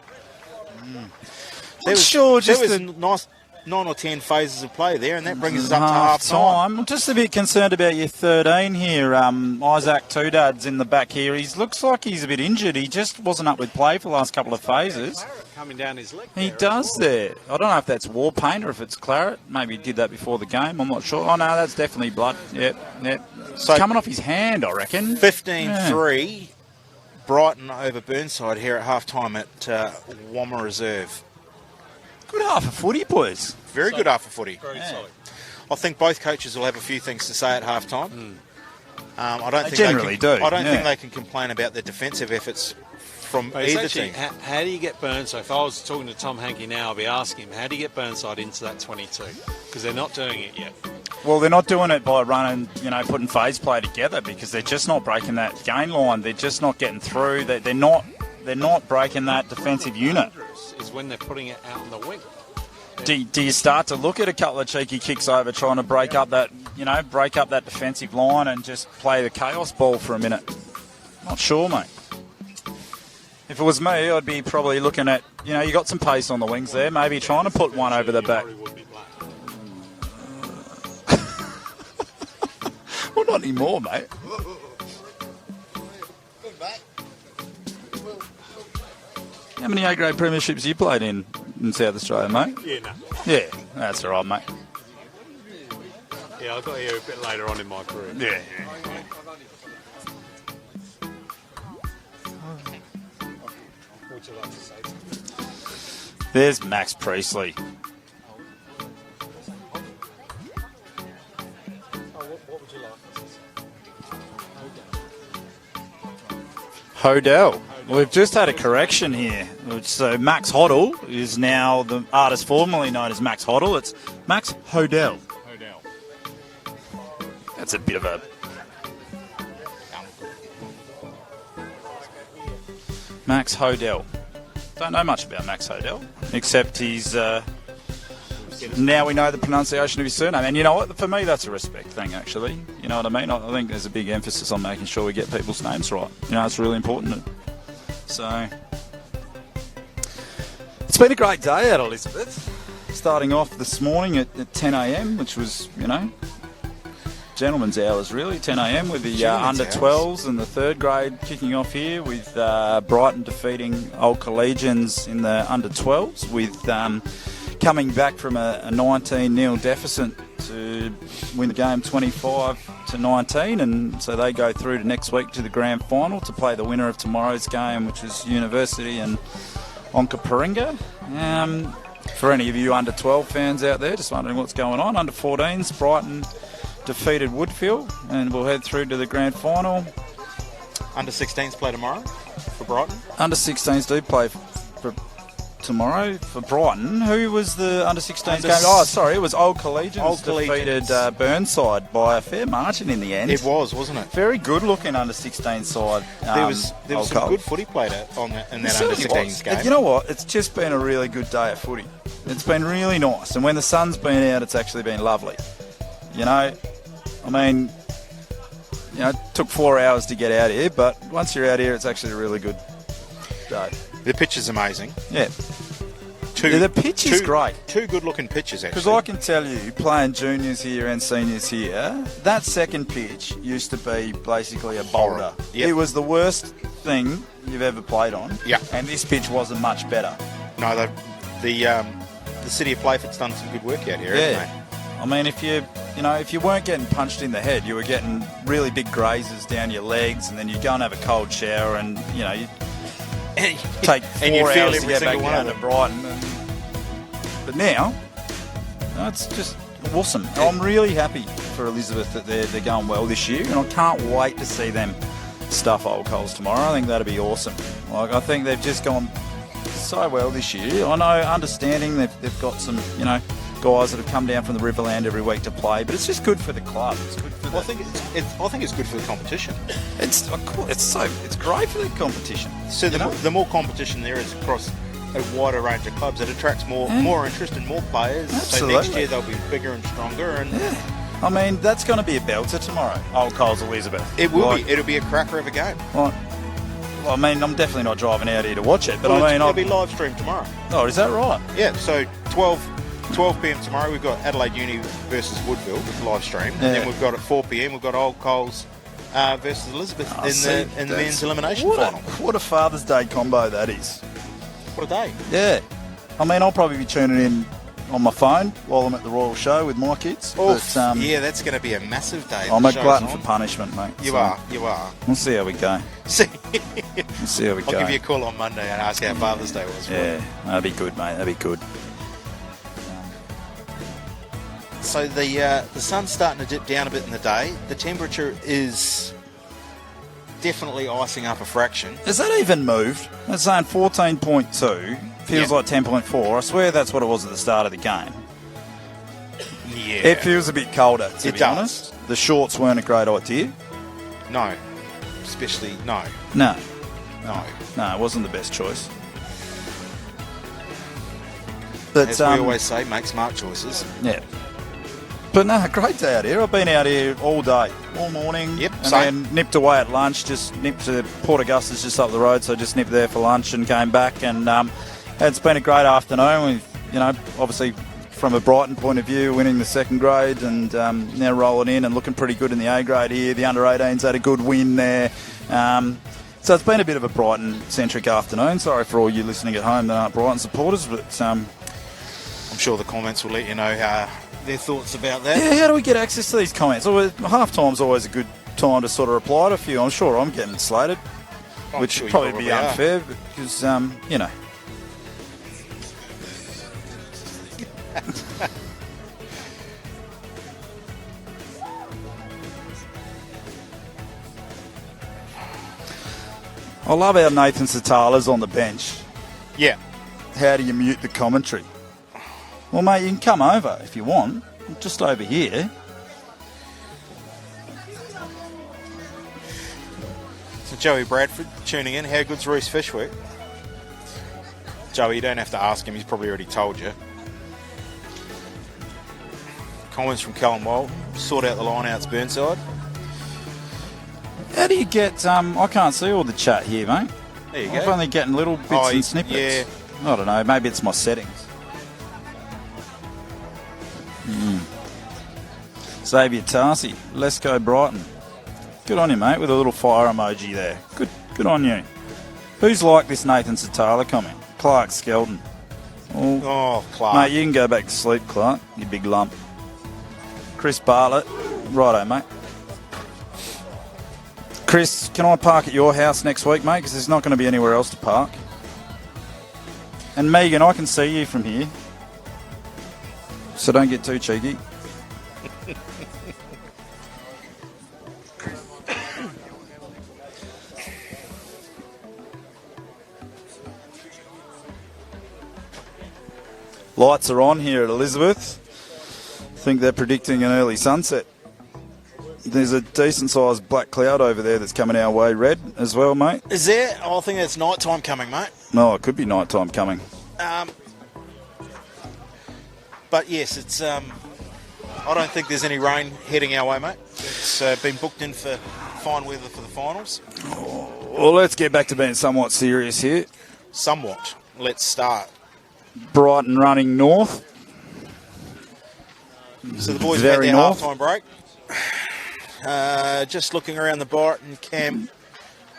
There was, sure just there was the- nice 9 or 10 phases of play there, and that brings us up to half time. I'm just a bit concerned about your 13 here. Isaac Tudad's in the back here. He looks like he's a bit injured. He just wasn't up with play for the last couple of phases. Coming down his leg. He there. does there. I don't know if that's war paint or if it's claret. Maybe he did that before the game. I'm not sure. Oh, no, that's definitely blood. Yep. So- Coming off his hand, I reckon. 15-3, Brighton over Burnside here at half time at Wamma Reserve. Good half of footy, boys. Very good half of footy. Very solid. I think both coaches will have a few things to say at half time. I don't think generally they can, do, I don't think yeah. they can complain about their defensive efforts from But it's either actually, team. how do you get Burnside? If I was talking to Tom Hankey now, I'd be asking him, how do you get Burnside into that 22? Because they're not doing it yet. Well, they're not doing it by running, putting phase play together because they're just not breaking that gain line. They're just not getting through. They're not breaking that defensive unit. Is when they're putting it out on the wing. Do you start to look at a couple of cheeky kicks over, trying to break up that defensive line and just play the chaos ball for a minute? Not sure, mate. If it was me, I'd be probably looking at, you got some pace on the wings there, maybe trying to put one over the back. Probably would be black. Well, not anymore, mate. How many A-grade premierships you played in South Australia, mate? Yeah, no. Yeah, that's all right, mate. Yeah, I got here a bit later on in my career. Yeah. Would you like to say something? There's Max Priestley. What would you like to say? Hodel. We've just had a correction here. So Max Hoddle is now the artist formerly known as Max Hoddle. It's Max Hodel. That's a bit of a... Max Hodel. Don't know much about Max Hodel, except he's... now we know the pronunciation of his surname. And you know what? For me, that's a respect thing, actually. You know what I mean? I think there's a big emphasis on making sure we get people's names right. It's really important. So, it's been a great day at Elizabeth. Starting off this morning at 10 a.m, which was, gentlemen's hours, really, 10 a.m. with the Gentlemen's under hours. 12s and the third grade kicking off here with Brighton defeating Old Collegians in the under 12s with coming back from a 19-0 deficit to win the game 25-19, and so they go through to next week to the grand final to play the winner of tomorrow's game, which is University and Onkaparinga. For any of you under 12 fans out there just wondering what's going on, under 14s, Brighton defeated Woodfield, and we'll head through to the grand final. Under 16s play tomorrow for Brighton. Under 16s do play for tomorrow for Brighton. Who was the under 16s game? Oh, sorry, it was Old Collegians. Defeated Burnside by a fair margin in the end. It was, wasn't it? Very good looking under 16 side. There was some good footy played in that under 16s game. You know what? It's just been a really good day of footy. It's been really nice, and when the sun's been out, it's actually been lovely. You know, I mean, it took 4 hours to get out here, but once you're out here, it's actually a really good day. The pitch is amazing. Yeah. The pitch is great. Two good-looking pitches, actually. Because I can tell you, playing juniors here and seniors here, that second pitch used to be basically a boulder. Yep. It was the worst thing you've ever played on. Yeah. And this pitch wasn't much better. No, the city of Playford's done some good work out here, haven't they? I mean, if you weren't getting punched in the head, you were getting really big grazes down your legs, and then you go and have a cold shower, and you take 4 hours to get back down to Brighton. But now, it's just awesome. I'm really happy for Elizabeth that they're going well this year, and I can't wait to see them stuff Old Coles tomorrow. I think that'll be awesome. Like, I think they've just gone so well this year. I know, understanding they've got some, guys that have come down from the Riverland every week to play, but it's just good for the club. It's good for I think it's good for the competition. It's great for the competition. So the more competition there is across a wider range of clubs, it attracts more interest and more players. Absolutely. So next year they'll be bigger and stronger. And I mean, that's going to be a belter tomorrow. Old Coles Elizabeth. It will be. It'll be a cracker of a game. Well, I mean, I'm definitely not driving out here to watch it, but it'll be live streamed tomorrow. Oh, is that right? Yeah. So 12 p.m. tomorrow, we've got Adelaide Uni versus Woodville live stream, and then we've got at 4 p.m. we've got Old Coles versus Elizabeth in the men's elimination final. What a Father's Day combo that is! What a day! Yeah, I mean, I'll probably be tuning in on my phone while I'm at the Royal Show with my kids. Yeah, that's going to be a massive day. I'm a glutton for punishment, mate. You are. We'll see how we go. We'll see how we go. I'll give you a call on Monday and ask how Father's Day was. Yeah, that'd be good, mate. That'd be good. So the sun's starting to dip down a bit in the day. The temperature is definitely icing up a fraction. Has that even moved? It's saying 14.2. Feels like 10.4. I swear that's what it was at the start of the game. Yeah. It feels a bit colder, to be honest. The shorts weren't a great idea. No. Especially, no. No, it wasn't the best choice. But, as we always say, make smart choices. Yeah. But no, great day out here. I've been out here all day, all morning. Yep, and same. then nipped away at lunch, just nipped to Port Augusta's just up the road, so just nipped there for lunch and came back. And it's been a great afternoon. We've, obviously from a Brighton point of view, winning the second grade and now rolling in and looking pretty good in the A grade here. The under-18s had a good win there. So it's been a bit of a Brighton-centric afternoon. Sorry for all you listening at home that aren't Brighton supporters, but I'm sure the comments will let you know their thoughts about that. Yeah, how do we get access to these comments? Half-time's always a good time to sort of reply to a few. I'm sure I'm getting slated, which would probably be unfair because, I love how Nathan Satala's on the bench. Yeah. How do you mute the commentary? Well, mate, you can come over if you want. I'm just over here. So Joey Bradford tuning in. How good's Reece Fishwick? Joey, you don't have to ask him. He's probably already told you. Comments from Callum Walton. Sort out the line-outs Burnside. How do you get... I can't see all the chat here, mate. There you go. I'm only getting little bits and snippets. Yeah. I don't know. Maybe it's my settings. Xavier Tarsi. Let's go Brighton. Good on you, mate, with a little fire emoji there. Good on you. Who's like this Nathan Satala comment? Clark Skelton. Oh, Clark. Mate, you can go back to sleep, Clark, you big lump. Chris Bartlett. Righto, mate. Chris, can I park at your house next week, mate? Because there's not going to be anywhere else to park. And Megan, I can see you from here. So don't get too cheeky. Lights are on here at Elizabeth. I think they're predicting an early sunset. There's a decent sized black cloud over there that's coming our way, Red, as well, mate. Is there? Oh, I think it's night time coming, mate. No, it could be night time coming. But yes, it's. I don't think there's any rain heading our way, mate. It's been booked in for fine weather for the finals. Well, let's get back to being somewhat serious here. Somewhat. Let's start. Brighton running north. So the boys have had Very their north. half-time break. Just looking around the Brighton camp,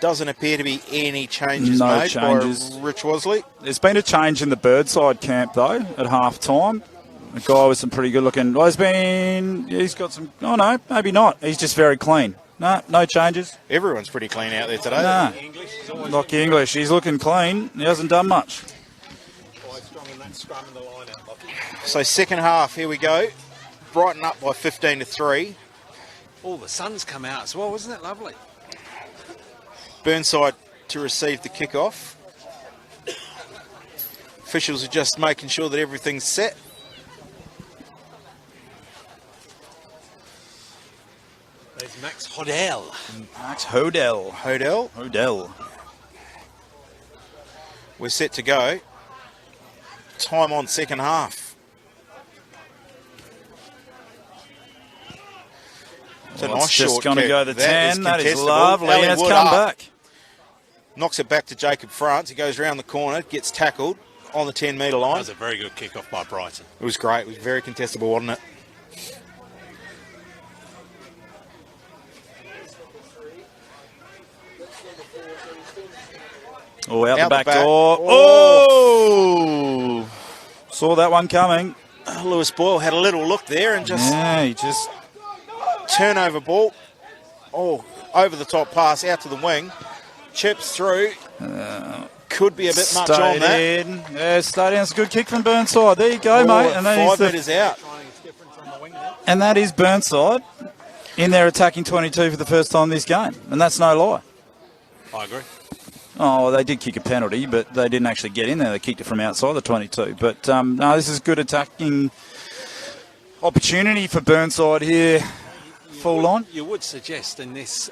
doesn't appear to be any changes No made changes. by Rich Wosley. There's been a change in the Burnside camp, though, at half time. A guy with some pretty good looking. Well, he's got some. Oh, no, maybe not. He's just very clean. No changes. Everyone's pretty clean out there today. No. Lockie English, he's looking clean. He hasn't done much. So second half, here we go. Brighton up by 15-3. Oh, the sun's come out as well. Isn't that lovely? Burnside to receive the kick-off. Officials are just making sure that everything's set. There's Max Hodel. Max Hodel. Hodel. We're set to go. Time on second half. It's a Well, nice it's just short going to kick. go the 10. That is contestable. lovely. Ellie And it's Wood come up. back. Knocks it back to Jacob France. He goes round the corner, gets tackled on the 10-metre That line. was a very good kick-off by Brighton. It was great. It was very contestable, wasn't it? Oh, out Out the back the back. door. Oh. Oh! Saw that one coming. Lewis Boyle had a little look there and just Yeah, he just... turnover ball. Oh, over the top pass out to the wing. Chips through. Could be a bit much on Stayed that. in. Yeah, stayed in. It's a good kick from Burnside. There you go, Oh, mate. And, 5 metres out. and that is Burnside in there attacking 22 for the first time this game. And that's no lie. I agree. Oh, they did kick a penalty, but they didn't actually get in there. They kicked it from outside the 22. But, no, this is good attacking opportunity for Burnside here. Full on. You would suggest in this,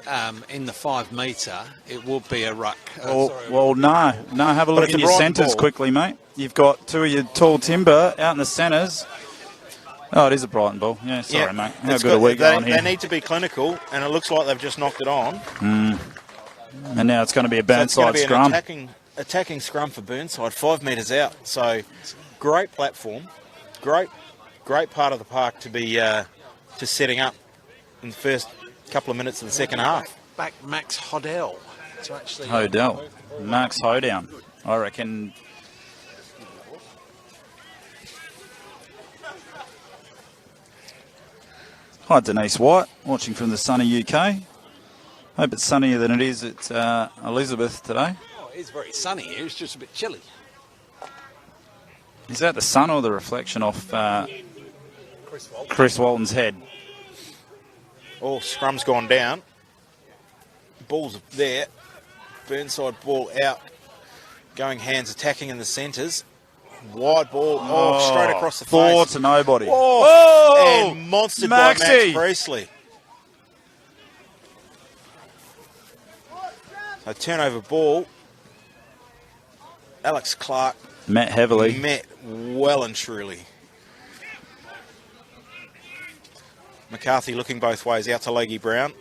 in the 5 metre, it would be a ruck. Well, no. Have a look it's in a your Brighton centres ball. quickly, mate. You've got two of your tall timber out in the centres. Oh, it is a Brighton ball. Yeah, sorry, mate. How It's good are we going they here? need to be clinical, and it looks like they've just knocked it on. And now it's going to be a So it's going Burnside to be an scrum. attacking scrum for Burnside, 5 metres out. So great platform, great part of the park to be just setting up in the first couple of minutes of the second half. Back Max Hodel to actually... Hodel. Max Hoedown. I reckon. Hi, Denise White, watching from the sunny UK. Hope it's sunnier than it is at Elizabeth today. Oh, it is very sunny here. It's just a bit chilly. Is that the sun or the reflection off Chris Walton's head? Oh, scrum's gone down. Ball's there. Burnside ball out. Going hands attacking in the centres. Wide ball. Oh, straight across the Four face. to nobody. Oh, and monstered by Maxi. Max Priestley. So turnover ball. Alex Clark Met heavily. met well and truly. McCarthy looking both ways out to Logie Brown.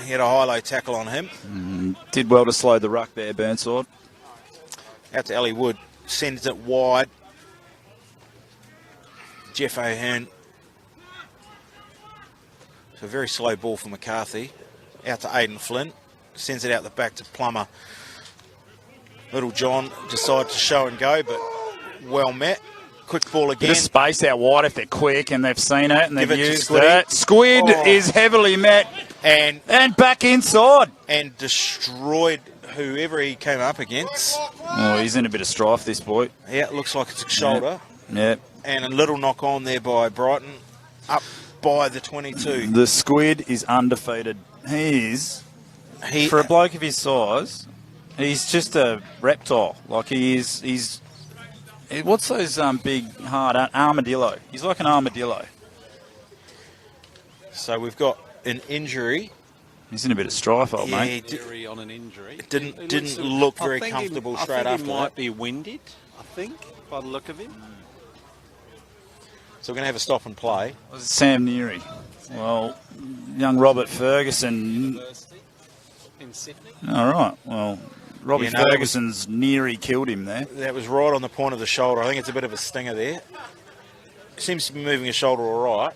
He had a high-low tackle on him. Did well to slow the ruck there, Burnside. Out to Ellie Wood. Sends it wide. Jeff O'Hearn So a very slow ball for McCarthy. Out to Aidan Flint. Sends it out the back to Plummer. Little John decided to show and go, but well met. Quick ball Bit again. of space out wide if they're quick and they've seen it and Give they've it to used Squiddy. it. Squid is heavily met And back inside. and destroyed whoever he came up against. Oh, he's in a bit of strife, this boy. Yeah, it looks like it's a shoulder. Yeah. And a little knock on there by Brighton. Up by the 22. The Squid is undefeated. For a bloke of his size, he's just a reptile. Like he's what's those big, hard armadillo? He's like an armadillo. So we've got an injury. He's in a bit of strife, old mate. Injury on an injury. It didn't look very comfortable straight after he might that. be winded, I think, by the look of him. So we're going to have a stop and play. Sam Neary. Well, young Robert Ferguson. In Sydney. All right. Well, Robbie Yeah, no, Ferguson's Neary killed him there. That was right on the point of the shoulder. I think it's a bit of a stinger there. Seems to be moving his shoulder all right.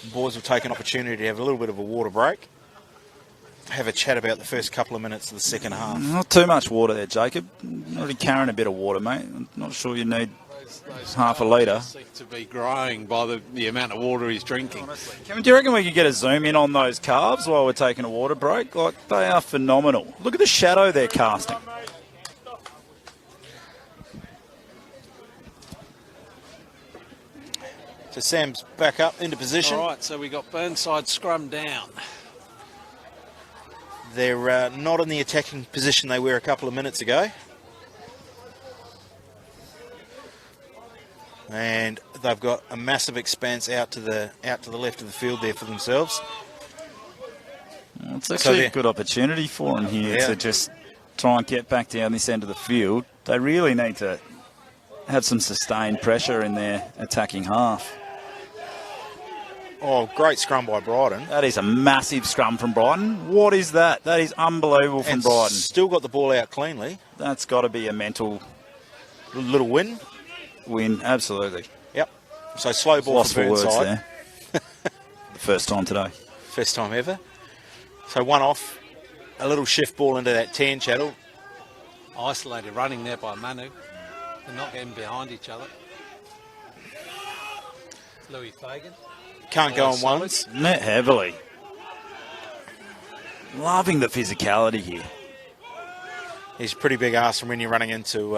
The boys will take an opportunity to have a little bit of a water break. Have a chat about the first couple of minutes of the second half. Not too much water there, Jacob. Already carrying a bit of water, mate. I'm not sure you need half a litre. Seem to be growing by the amount of water he's drinking. Do you reckon we could get a zoom in on those calves while we're taking a water break? Like, they are phenomenal. Look at the shadow they're casting. So Sam's back up into position. All right, so we got Burnside scrum down. They're not in the attacking position they were a couple of minutes ago. And they've got a massive expanse out to the left of the field there for themselves. Well, it's actually a good opportunity for them here to just try and get back down this end of the field. They really need to have some sustained pressure in their attacking half. Oh, great scrum by Brighton. That is a massive scrum from Brighton. What is that? That is unbelievable from And Brighton. still got the ball out cleanly. That's got to be a mental Little win. win, absolutely. Yep. So slow ball Lost for for words Burnside. there. The first time today. First time ever. So one off. A little shift ball into that 10 channel. Isolated running there by Manu. They're not getting behind each other. Louis Fagan. Can't go on solid. ones. Net heavily. Loving the physicality here. He's a pretty big ass from when you're running into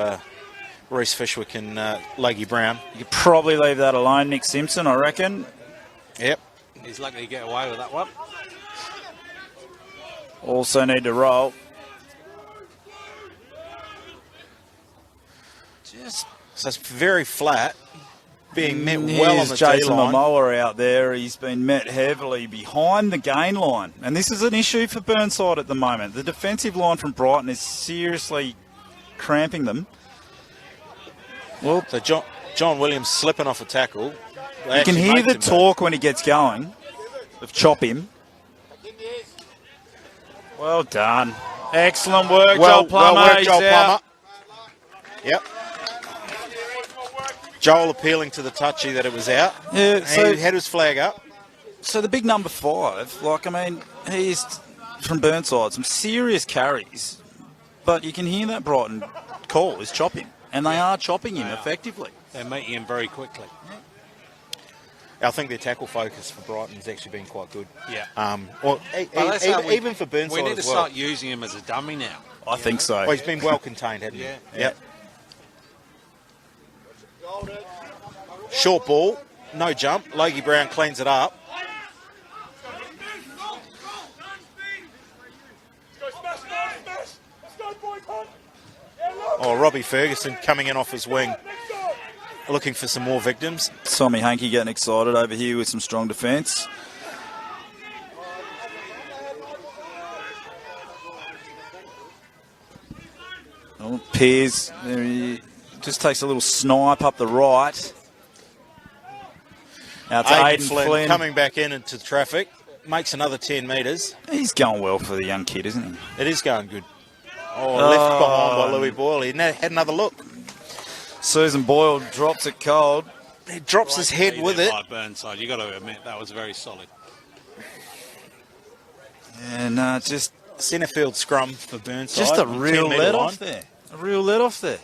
Reece Fishwick and Logie Brown. You could probably leave that alone, Nick Simpson, I reckon. Yep. He's lucky to get away with that one. Also need to roll. So it's very flat. Being met well on Here's the Jason D-line. Momoa out there. He's been met heavily behind the gain line. And this is an issue for Burnside at the moment. The defensive line from Brighton is seriously cramping them. Well, So John Williams slipping off a tackle. you can hear the talk when he gets going of chop him. Well done. Excellent work, Joel Plummer. Well worked, He's Joel out. Plummer. Yep. Joel appealing to the touchy that it was out. Yeah, And so- he had his flag up. So the big number 5, he's from Burnside, some serious carries, but you can hear that Brighton call is chop him, and they are chopping him effectively. They're meeting him very quickly. I think their tackle focus for Brighton has actually been quite good. Yeah. Well, But that's how even for Burnside we need to as well. start using him as a dummy now. I think so. Well, he's been well contained, hasn't he? Yeah. Yep. Short ball, no jump. Logie Brown cleans it up. Oh, Robbie Ferguson coming in off his wing, looking for some more victims. Tommy Hankey getting excited over here with some strong defence. Oh, Pears, there he just takes a little snipe up the right. Out to Aidan Aidan Flynn. coming back into traffic, makes another 10 metres. He's going well for the young kid, isn't he? It is going good. Oh, left behind by Louis Boyle. He had another look. Susan Boyle drops it cold. He drops his head with it. By Burnside, you got to admit that was very solid. And just Centre field scrum for Burnside. a real 10 metre let line. off there. A real let off there.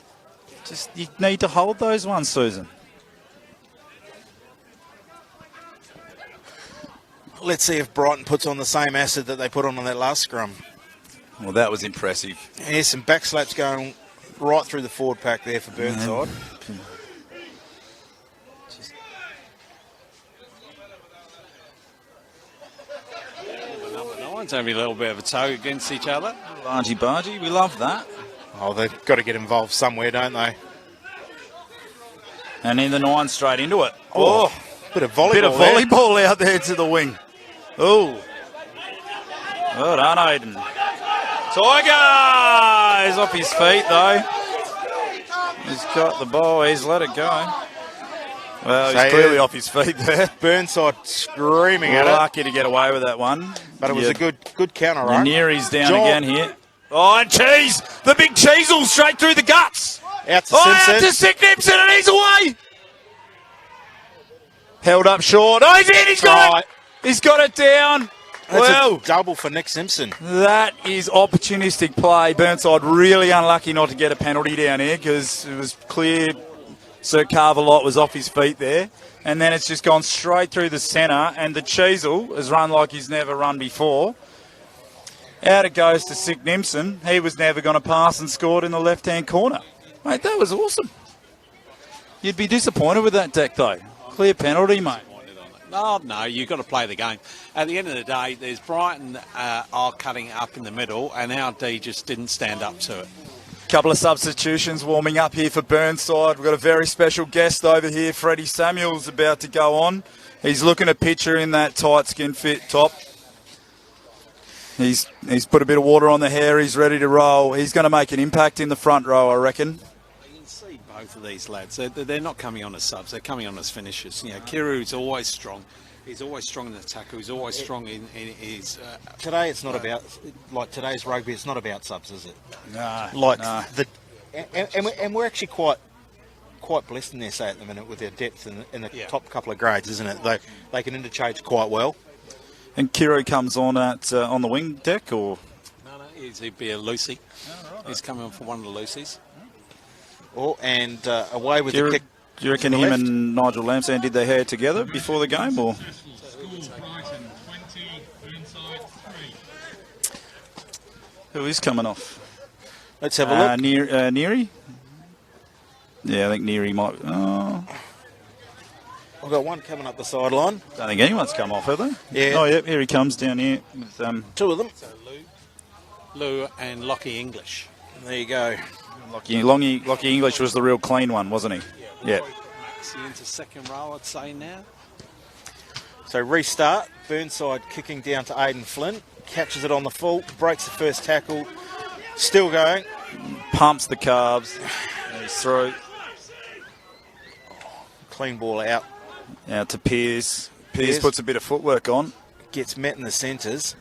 Just you need to hold those ones, Susan. Let's see if Brighton puts on the same acid that they put on that last scrum. Well, that was impressive. Here's some back slaps going right through the forward pack there for Burnside. Number 9's having a little bit of a tug against each other. Bargy, we love that. Oh, they've got to get involved somewhere, don't they? And then the 9 straight into it. Oh, bit of volleyball out there to the wing. Oh. Well done, Aiden. Tiger is off his feet, though. He's got the ball. He's let it go. Well, he's clearly off his feet there. Burnside screaming at it. Lucky to get away with that one. But it was a good counter, right? Neary's down again here. Oh, and Cheese! The big Cheezel straight through the guts. Out to Simpson. Out to Sick Nipson, and he's away. Held up short. Oh, he's in. He's got it. He's got it down. That's a double for Nick Simpson. That is opportunistic play. Burnside really unlucky not to get a penalty down here because it was clear Sir Carvelot was off his feet there. And then it's just gone straight through the centre, and the Cheezel has run like he's never run before. Out it goes to Sick Nimson. He was never going to pass and scored in the left-hand corner. Mate, that was awesome. You'd be disappointed with that deck, though. Clear penalty, mate. No, you've got to play the game. At the end of the day, there's Brighton are cutting it up in the middle, and our D just didn't stand up to it. Couple of substitutions warming up here for Burnside. We've got a very special guest over here. Freddie Samuel's about to go on. He's looking to picture in that tight skin fit top. He's put a bit of water on the hair. He's ready to roll. He's going to make an impact in the front row, I reckon. You can see both of these lads. They're not coming on as subs. They're coming on as finishers. You know, Kiru's always strong. He's always strong in the tackle. He's always strong in his... Today it's not about... Like today's rugby, it's not about subs, is it? No. Like no. And we're actually quite blessed in their say at the minute with their depth in the top couple of grades, isn't it? They can interchange quite well. And Kiru comes on at on the wing deck, or...? No, he'd be a Lucy. He's coming on for one of the Lucies. Oh, and away with the kick. Do you reckon him and Nigel Lamsand did their hair together before the game, or...? Who is coming off? Let's have a look. Neary? Yeah, I think Neary might... Oh. I've got one coming up the sideline. Don't think anyone's come off, have they? Yeah. Oh, yep, here he comes down here. With, two of them. So Lou and Lockie English. There you go. Lockie English was the real clean one, wasn't he? Yeah. Maxi into second row, I'd say now. So restart. Burnside kicking down to Aidan Flynn. Catches it on the full. Breaks the first tackle. Still going. Pumps the calves. He's through. Clean ball out. Out to Pearce. Pearce puts a bit of footwork on. Gets met in the centres.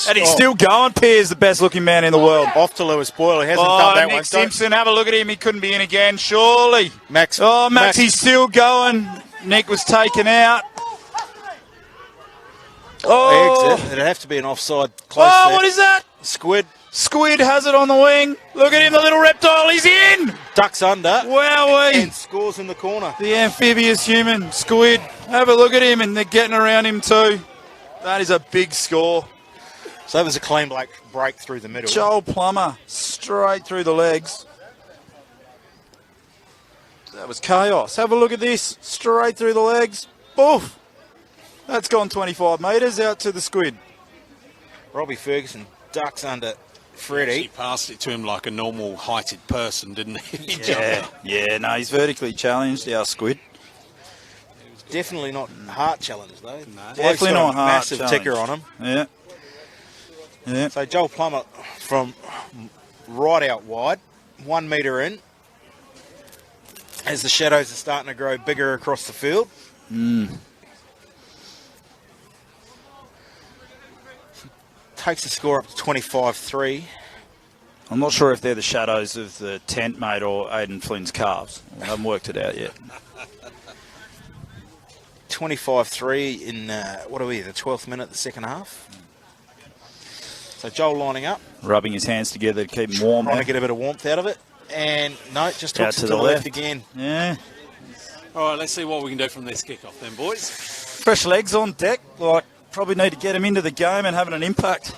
And he's still going. Pearce, the best looking man in the world. Off to Lewis Boyle. He hasn't done that Nick one. Simpson, have a look at him. He couldn't be in again, surely. Max. Oh, Max, he's still going. Nick was taken out. Oh, Exit. It'd have to be an offside close there. What is that? Squid. Squid has it on the wing. Look at him, the little reptile. He's in. Ducks under. Wowee. And scores in the corner. The amphibious human, Squid. Have a look at him, and they're getting around him too. That is a big score. So that was a clean break through the middle. Joel Plummer, straight through the legs. That was chaos. Have a look at this. Straight through the legs. Boof. That's gone 25 metres out to the Squid. Robbie Ferguson ducks under Freddie. He passed it to him like a normal heighted person, didn't he? No, he's vertically challenged, our Squid. Definitely not heart challenged, though. No. Definitely not heart massive challenged. ticker on him. Yeah. So Joel Plummer from right out wide, 1 metre in, as the shadows are starting to grow bigger across the field. Takes the score up to 25-3. I'm not sure if they're the shadows of the tent, mate, or Aidan Flynn's calves. I haven't worked it out yet. 25-3 in, what are we, the 12th minute, the second half. So Joel lining up. Rubbing his hands together to keep him warm. Trying to get a bit of warmth out of it. And no, just Out hooks to it the to the left left. again. Yeah. All right, let's see what we can do from this kickoff then, boys. Fresh legs on deck. Like, probably need to get him into the game and having an impact.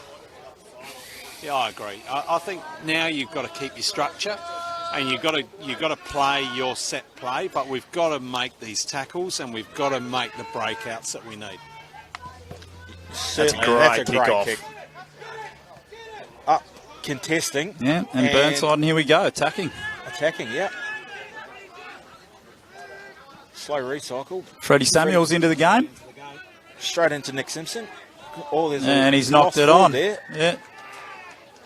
Yeah, I agree. I think now you've got to keep your structure, and you've got to play your set play. But we've got to make these tackles, and we've got to make the breakouts that we need. Certainly, that's a great kickoff. kick. Up, contesting. Yeah, and Burnside, and here we go, attacking. Attacking, yeah. Slow recycle. Freddie Samuels into the game. Straight into Nick Simpson. Oh, there's And he's knocked lost it on. There. Yeah.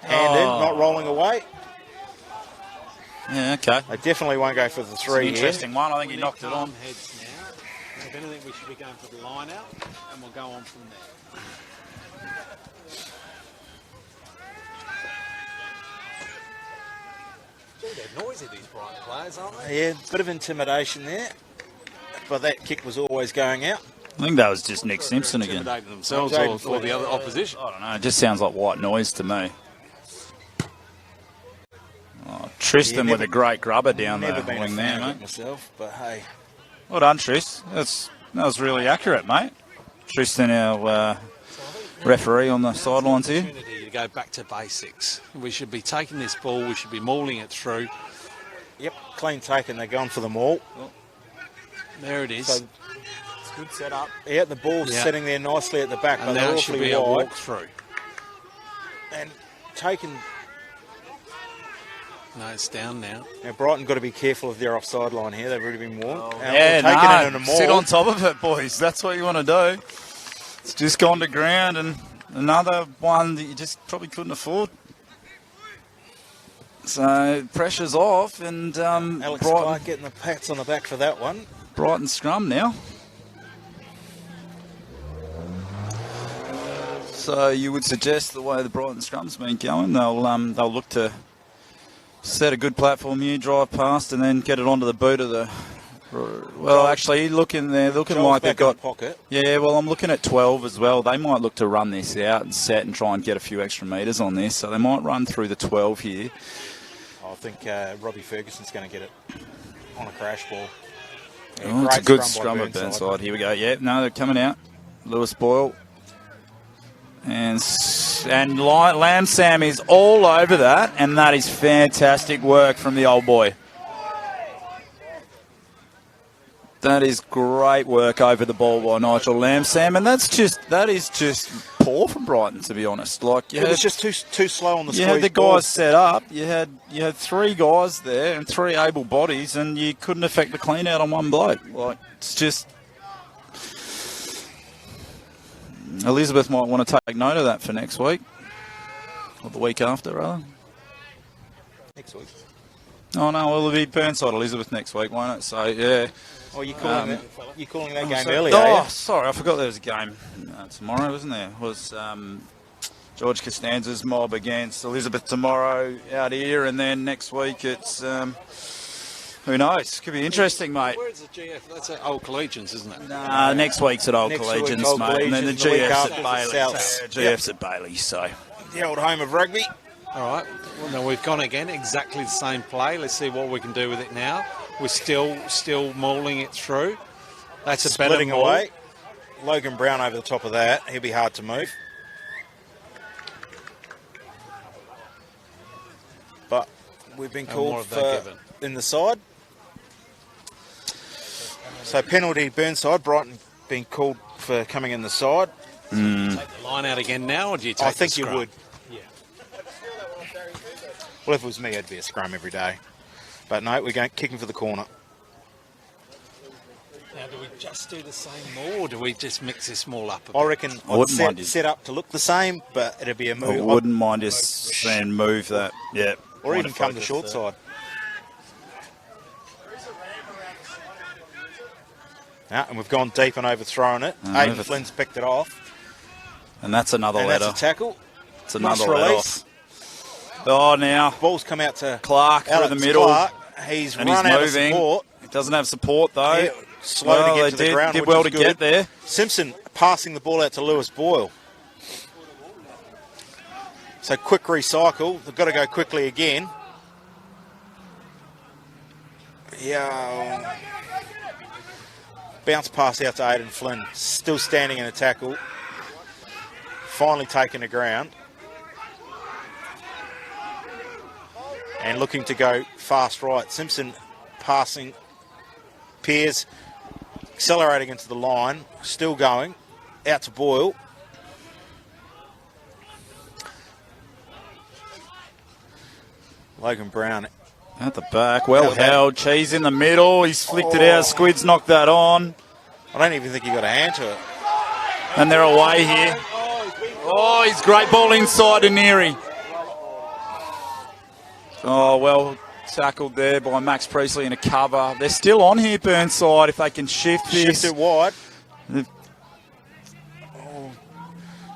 Hand in, not rolling away. Yeah, okay. They definitely won't go for the It's three an interesting one. I think he knocked it on. Calm heads now. If anything, we should be going for the line out, and we'll go on from there. They're noisy, these Brighton players, aren't they? Yeah, bit of intimidation there. But that kick was always going out. I think that was just Nick Simpson again. Intimidating themselves or the other opposition. I don't know. It just sounds like white noise to me. Oh, Tristan with a great grubber down the Never been a wing there, fan of it mate. myself, but hey. Well done, Tris. That was really accurate, mate. Tristan, our referee on the sidelines here. Opportunity to go back to basics. We should be taking this ball. We should be mauling it through. Yep, clean taken. They're going for the maul. There it is. So, It's good setup. yeah, the ball's Yeah. sitting there nicely at the back, but And they're now it should awfully be a wide. walk through. And taken. No, it's down now. Now Brighton got to be careful of their offside line here. They've already been warned. Yeah, taken in a maul. sit on top of it, boys. That's what you want to do. It's just gone to ground, and another one that you just probably couldn't afford. So pressure's off, and Alex Clark getting the pats on the back for that one. Brighton scrum now. So you would suggest the way the Brighton scrum's been going, they'll look to set a good platform here, drive past, and then get it onto the boot of the. Well, actually, they're looking Joel's like they've back in got. the pocket. Yeah, well, I'm looking at 12 as well. They might look to run this out and set and try and get a few extra metres on this. So they might run through the 12 here. I think Robbie Ferguson's going to get it on a crash ball. Yeah, Oh, it's a great good scrum by scrum of Burnside. Here we go. Yeah, no, they're coming out. Lewis Boyle. And Lamb Sam is all over that, and that is fantastic work from the old boy. That is great work over the ball by Nigel Lamb Sam, and that is just poor from Brighton, to be honest. Like It was just too slow on the you squeeze had the ball. guys set up. You had three guys there and three able bodies, and you couldn't affect the clean out on one bloke. Like it's just. Elizabeth might want to take note of that for next week. Or the week after, rather. Next week. Oh, no, well, it'll be Burnside Elizabeth next week, won't it? So, yeah. Oh, you're calling that game So- early, are Oh, you? sorry, I forgot there was a game tomorrow, wasn't there? It was George Costanza's mob against Elizabeth tomorrow out here, and then next week it's... who knows? Could be interesting, mate. Where's the GF? That's at Old Collegians, isn't it? Next week's at Old Next Collegians, week, Old mate, and then the Collegians, the week GF's after at is at Bailey. Souths. GF's at Bailey, so... The old home of rugby. All right. Well, now we've gone again, exactly the same play. Let's see what we can do with it now. We're still mauling it through. That's a better Splitting maul. away. Logan Brown over the top of that. He'll be hard to move. But we've been And more called of that for given. in the side. So penalty Burnside. Brighton being called for coming in the side. Take the line out again now, or do you take I think the you scrum? would. Yeah. Well, if it was me, it'd be a scrum every day. But no, we're going kicking for the corner. Now, do we just do the same maul, or do we just mix this maul up a bit? I reckon I wouldn't I'd mind it. set up to look the same, but it'd be a move. I wouldn't mind just saying move that. Yeah. Or even Might come the focus short there. side. Yeah, and we've gone deep and overthrown it. Aidan over- Flynn's picked it off. And that's another And letter. that's a tackle. It's another Nice letter release. off. Oh, now Ball's come out to Clark out through the to middle. Clark. He's And run he's out moving. of support. He doesn't have support, though. Yeah, slow to get to the ground, did which well is to good. get there. Simpson passing the ball out to Lewis Boyle. So quick recycle. They've got to go quickly again. Yeah. Bounce pass out to Aidan Flynn. Still standing in a tackle. Finally taking the ground. And looking to go fast right. Simpson passing. Pears accelerating into the line. Still going. Out to Boyle. Logan Brown at the back. Well held. Cheese in the middle. He's flicked it out. Squid's knocked that on. I don't even think he got a hand to it. And they're away here. Oh, he's great ball inside to Neary. Oh, well tackled there by Max Priestley in a cover. They're still on here, Burnside, if they can shift this. Shift it wide.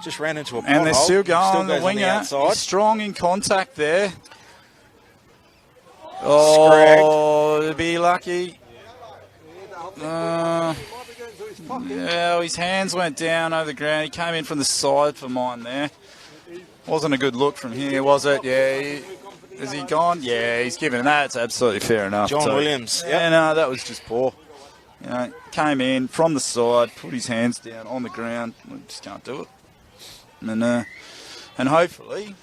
Just ran into a pothole. And they're still going. Still The winger outside. is strong in contact there. Oh, be lucky. Yeah, his hands went down over the ground. He came in from the side for mine there. Wasn't a good look from here, was it? Yeah. Is he gone? Yeah, he's given that. It's absolutely fair enough. John Williams. Yeah, Yep. no, that was just poor. You know, came in from the side, put his hands down on the ground. We just can't do it. And hopefully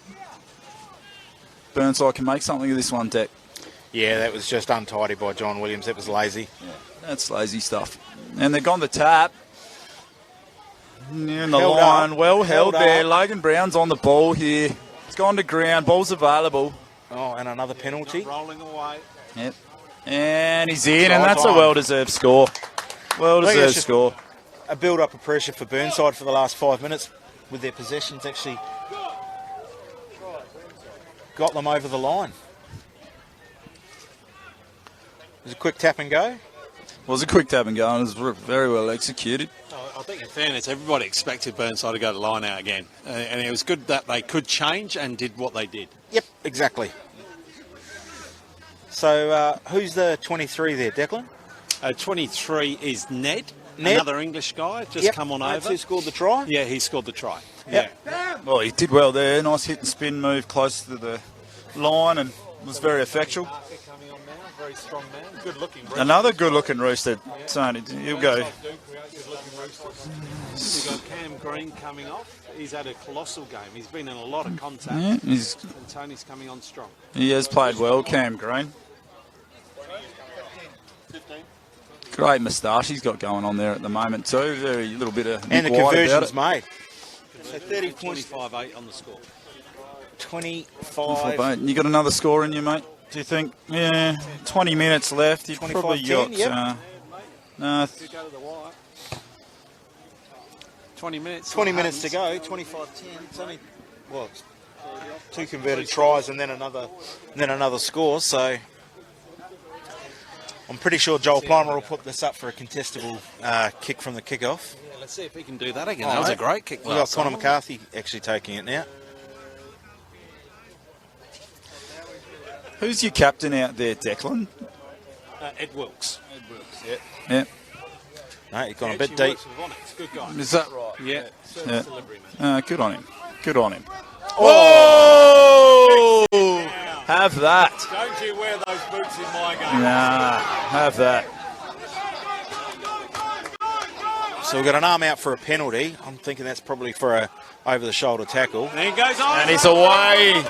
Burnside can make something of this one, Deck. Yeah, that was just untidy by John Williams. That was lazy. Yeah, that's lazy stuff. And they've gone the tap. Near the Held line. up. Well held there. Up. Logan Brown's on the ball here. It's gone to ground. Ball's available. Oh, and another penalty. Rolling away. Yep. And he's in, and Side that's a time. well-deserved score. Well-deserved just score. A build-up of pressure for Burnside for the last 5 minutes with their possessions actually got them over the line. It was a quick tap and go. It was a quick tap and go, and it was very well executed. I think in fairness, everybody expected Burnside to go to line out again. And it was good that they could change and did what they did. Yep, exactly. So who's the 23 there, Declan? 23 is Ned, Ned? another English guy, just come on That's over. who scored the try? Yeah, he scored the try. Yep. Yeah. Well, he did well there. Nice hit and spin move close to the line and was very effectual. Coming on now, very strong man, good looking. Another good-looking rooster, Tony. He'll go. We've got Cam Green coming off. He's had a colossal game. He's been in a lot of contact. Yeah, And Tony's coming on strong. he has played well, Cam Green. Great moustache he's got going on there at the moment too. Very little bit of And the Nick White about conversion's it. made. So 30 points, 25-8 on the score. 25. You got another score in you, mate? Do you think? Yeah, 20 minutes left. You've 25, probably 10, got. yep. No, Go to the wire. 20 minutes. 20 minutes to go, 25-10. It's only, well, it's 2 converted tries and then another score. So I'm pretty sure Joel Plummer will put this up for a contestable kick from the kickoff. Yeah, let's see if he can do that again. That was a great kick. We've got Connor McCarthy actually taking it now. who's your captain out there, Declan? Ed Wilkes. Yeah. No, he's gone a bit Actually deep. works with Onyx. Good guy. Is that right? Yeah. Yeah. Delivery, man. Good on him. Good on him. Oh! Have that. Don't you wear those boots in my game. Nah, have that. So we've got an arm out for a penalty. I'm thinking that's probably for a over-the-shoulder tackle. There he goes on. And he's away.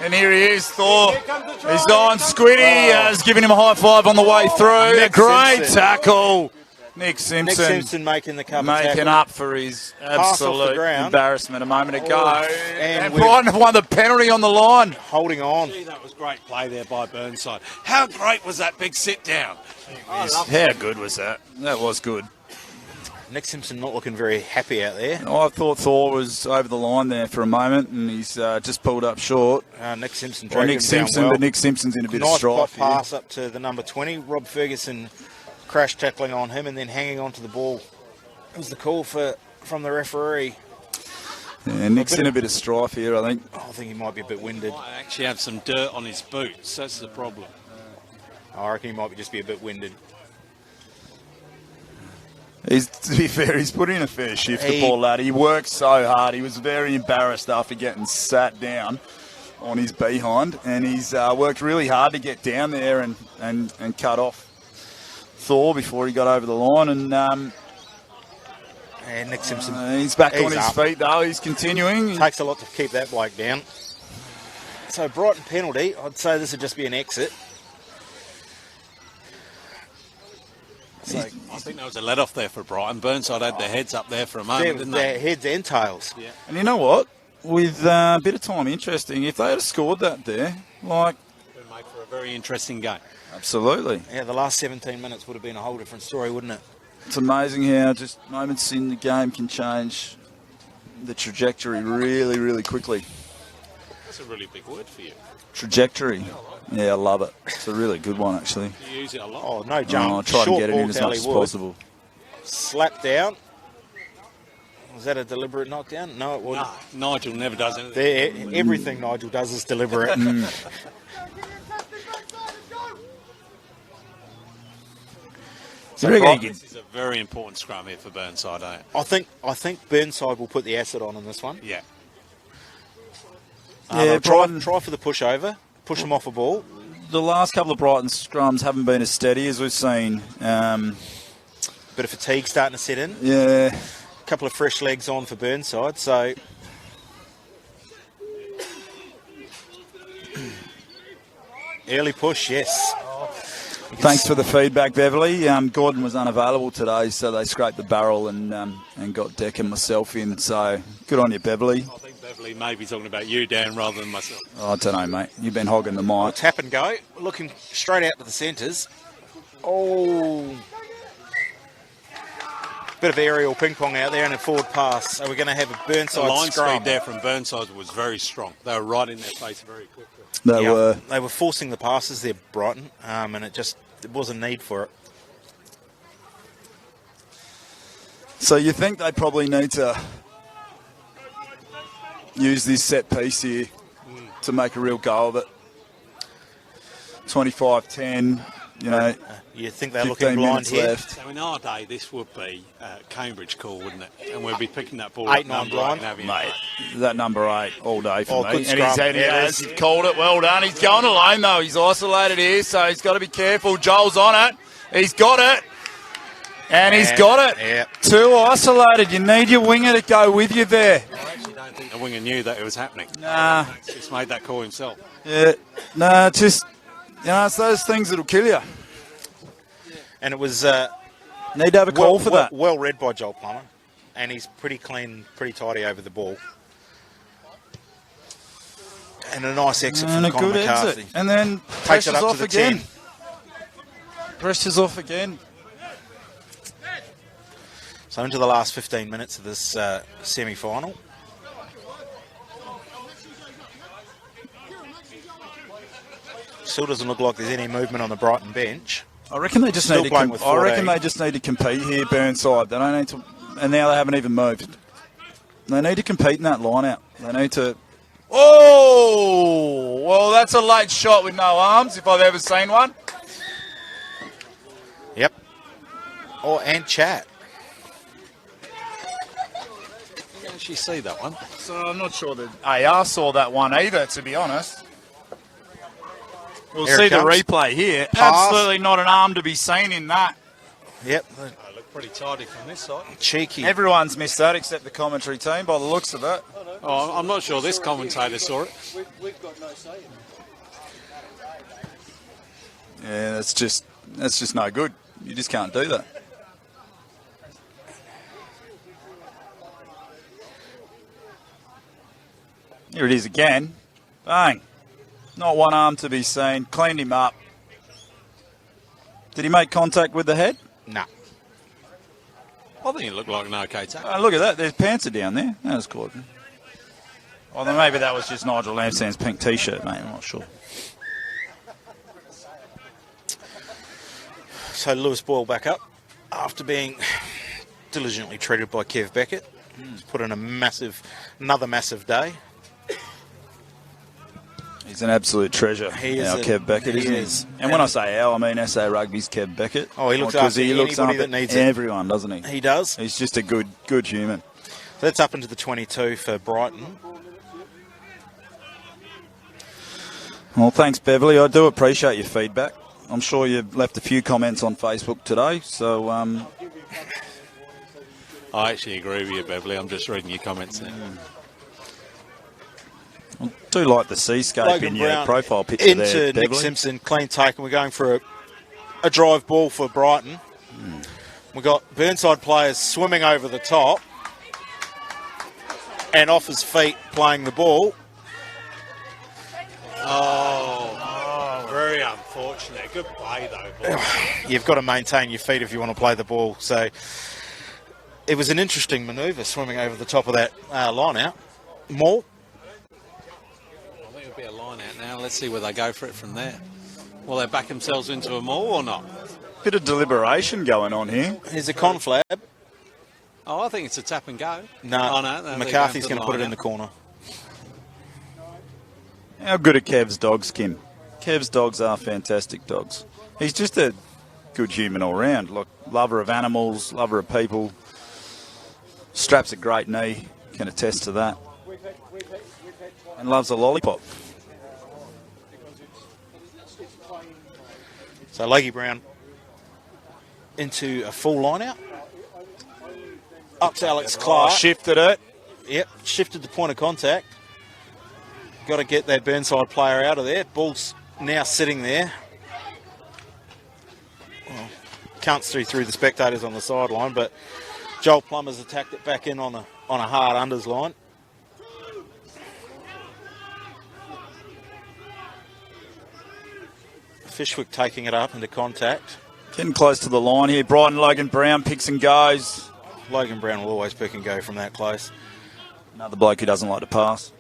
And here he is, Thor. He's on. Squiddy has given him a high five on the way through. Nick Great Simpson. tackle. Nick Simpson. Nick Simpson making the cover Making tackle. up for his off the absolute ground. embarrassment a moment ago. And And with- Brighton have won the penalty on the line. Holding on. Gee, that was great play there by Burnside. How great was that big sit down? How good was that? That was good. Nick Simpson not looking very happy out there. I thought Thor was over the line there for a moment, and he's just pulled up short. Nick Simpson Or dragged Nick him Simpson, down well. but Nick Simpson's in a bit Nice of strife pop here. pass up to the number 20. Rob Ferguson crash tackling on him and then hanging on to the ball. It was the call from the referee. Yeah, Nick's in a bit of strife here, I think. I think he might be a bit winded. Might actually have some dirt on his boots. That's the problem. I reckon he might just be a bit winded. To be fair, he's put in a fair shift, the poor lad. He worked so hard. He was very embarrassed after getting sat down on his behind, and he's worked really hard to get down there and cut off Thor before he got over the line. And Nick Simpson. He's back on his up. feet, though. He's continuing. Takes a lot to keep that bloke down. So Brighton penalty. I'd say this would just be an exit. I think there was a let-off there for Brighton. Burnside had their heads up there for a moment, didn't Their they? heads and tails. Yeah. And you know what? With a bit of time, interesting. If they had scored that there, like... It would make for a very interesting game. Absolutely. Yeah, the last 17 minutes would have been a whole different story, wouldn't it? It's amazing how just moments in the game can change the trajectory really, really quickly. That's a really big word for you. Trajectory. Yeah, I love it. It's a really good one, actually. You use it a lot. Oh, no jump. I'll try and Short get it ball in as to much as Ellie Wood. possible. Slap down. Was that a deliberate knockdown? No, it wasn't. No, Nigel never does anything. Everything Nigel does is deliberate. So You reckon he This is a very important scrum here for Burnside, don't you? I think Burnside will put the acid on in this one. Yeah. Yeah, They'll Brighton- try for the pushover, push them off a ball. The last couple of Brighton scrums haven't been as steady as we've seen. Bit of fatigue starting to set in. Yeah, A couple of fresh legs on for Burnside, so early push, yes. thanks for the feedback, Beverly. Gordon was unavailable today, so they scraped the barrel and got Deck and myself in. So good on you, Beverly. I think Beverly may be talking about you, Dan, rather than myself. Oh, I don't know, mate. You've been hogging the mic. Tap and go, looking straight out to the centres. Oh, bit of aerial ping pong out there and a forward pass. So we're going to have a The Burnside line scrum. speed there from Burnside was very strong. They were right in their face very quickly. They Yeah, were. they were forcing the passes there, Brighton, and it was a need for it. So you think they probably need to use this set piece here to make a real go of it? 25-10, you know, You think they're looking 15 blind minutes here? left. So in our day, this would be Cambridge call, wouldn't it? And we'd be picking that ball 8-9 up number blind. and having Mate, that number 8 all day for Oh, me. good And scrum. he's had, he Yeah, has called it. Well done. He's going alone, though. He's isolated here, so he's got to be careful. Joel's on it. He's got it. And he's got it. Yeah. Too isolated. You need your winger to go with you there. I actually don't think the winger knew that it was happening. Nah. He's just made that call himself. Yeah. Nah, just, you know, it's those things that'll kill you. And it was Need to have a call for that. well read by Joel Plummer, and he's pretty clean, pretty tidy over the ball. And a nice exit And from a Conor good McCarthy. exit. And then Takes it pressure's up to off the again. 10. Pressure's off again. So into the last 15 minutes of this semi-final. Still doesn't look like there's any movement on the Brighton bench. I reckon they just Still need playing to. with I reckon 14. they just need to compete here, Burnside. They don't need to, and now they haven't even moved. They need to compete in that line out. They need to. Oh, well, that's a late shot with no arms, if I've ever seen one. Yep. Oh, and chat. You can actually see that one. So I'm not sure that AR saw that one either, to be honest. We'll Here see it the comes. replay here. Pass. Absolutely not an arm to be seen in that. Yep. They look pretty tidy from this side. Cheeky. Everyone's missed that except the commentary team by the looks of it. Oh, I'm not sure this commentator saw it. Yeah, that's just no good. You just can't do that. Here it is again. Bang. Not one arm to be seen. Cleaned him up. Did he make contact with the head? Nah. I think it looked like an okay tackle. Oh, look at that. There's pants are down there. That was caught. Oh, then maybe that was just Nigel Lansdowne's pink T-shirt, mate. I'm not sure. So Lewis Boyle back up after being diligently treated by Kev Beckett. He's put in another massive day. He's an absolute treasure. He is our Kev Beckett, isn't he? And when I say our, I mean SA Rugby's Kev Beckett. Oh, he looks after anybody that needs it. Everyone, doesn't he? He does. He's just a good human. So that's up into the 22 for Brighton. Well, thanks, Beverly. I do appreciate your feedback. I'm sure you've left a few comments on Facebook today, so... I actually agree with you, Beverly. I'm just reading your comments now. I do like the seascape Logan in your Brown profile picture into there, Nick Beverly. Simpson, clean take, and we're going for a drive ball for Brighton. We've got Burnside players swimming over the top and off his feet playing the ball. Oh, very unfortunate. Good play, though, boy. You've got to maintain your feet if you want to play the ball. So it was an interesting manoeuvre swimming over the top of that line out. Maul. I think it'll be a line out now. Let's see where they go for it from there. Will they back themselves into a maul or not? Bit of deliberation going on here. Here's a conflab. Oh, I think it's a tap and go. No, Oh, no, McCarthy's going to put it in the corner. How good are Kev's dogs, Kim? Kev's dogs are fantastic dogs. He's just a good human all round. Look, lover of animals, lover of people. Straps a great knee, can attest to that. And loves a lollipop. So Leggy Brown into a full line out. Up to Alex Clark. Shifted it. Yep, shifted the point of contact. Got to get that Burnside player out of there. Ball's now sitting there. Well, can't see through the spectators on the sideline, but Joel Plummer's attacked it back in on a hard unders line. Fishwick taking it up into contact. Getting close to the line here. Brighton, Logan Brown picks and goes. Logan Brown will always pick and go from that close. Another bloke who doesn't like to pass.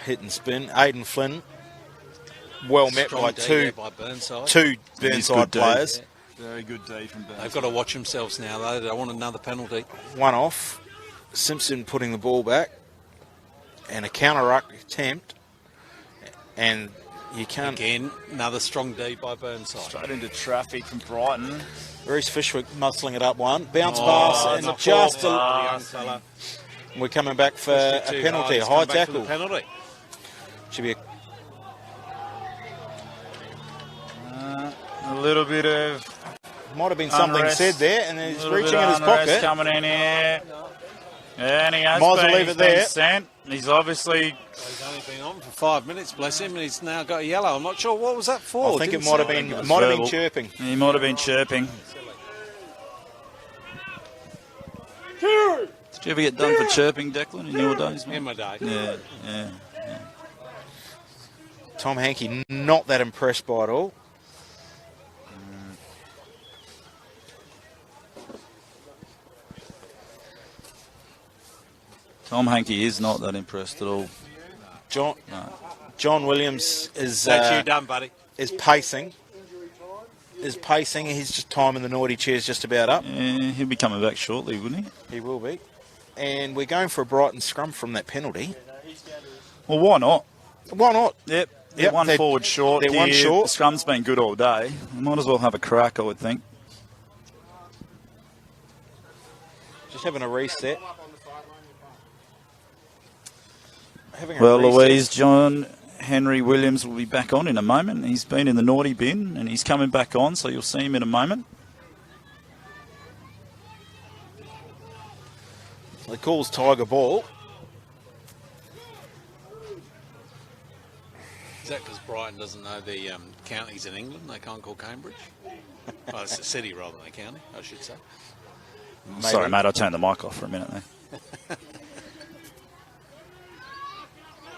Hit and spin. Aidan Flynn, well met Strong by D two there by Burnside. Burnside D. players. Very good D from Burnside. They've got to watch themselves now, though. They don't want another penalty. One off. Simpson putting the ball back. And a counter-ruck attempt. And you can't... Again, another strong D by Burnside. Straight into traffic from Brighton. Reece Fishwick muscling it up one. Bounce Oh, pass it's and a just poor a... play, young fella. We're coming back for a Too penalty, a hard. high He's come back for the tackle. penalty. Should be A little bit of might have been something unrest. said there, and he's Little reaching bit in of his unrest pocket. coming in here. And he has Might as well been, leave he's it there. been sent. He's obviously... He's only been on for 5 minutes, bless him, and he's now got a yellow. I'm not sure what was that for. I think it Didn't might have see been verbal. chirping. He might have been chirping. Did you ever get done for chirping, Declan, in your days? mate? In my day. Yeah. Tom Hankey not that impressed by it all. Tom Hankey is not that impressed at all. John Williams is That's you done, buddy. is pacing. He's just timing the naughty chairs just about up. Yeah, he'll be coming back shortly, wouldn't he? He will be. And we're going for a Brighton scrum from that penalty. Well, why not? Why not? Yep. They're one forward short. They're one here. short. The scrum's been good all day. Might as well have a crack, I would think. Just having a reset. Well, Louise, John Henry Williams will be back on in a moment. He's been in the naughty bin and he's coming back on, so you'll see him in a moment. They calls Tiger ball. Is that because Brighton doesn't know the counties in England? They can't call Cambridge? Oh, it's a city rather than a county, I should say. Maybe. Sorry, mate, I turned the mic off for a minute there.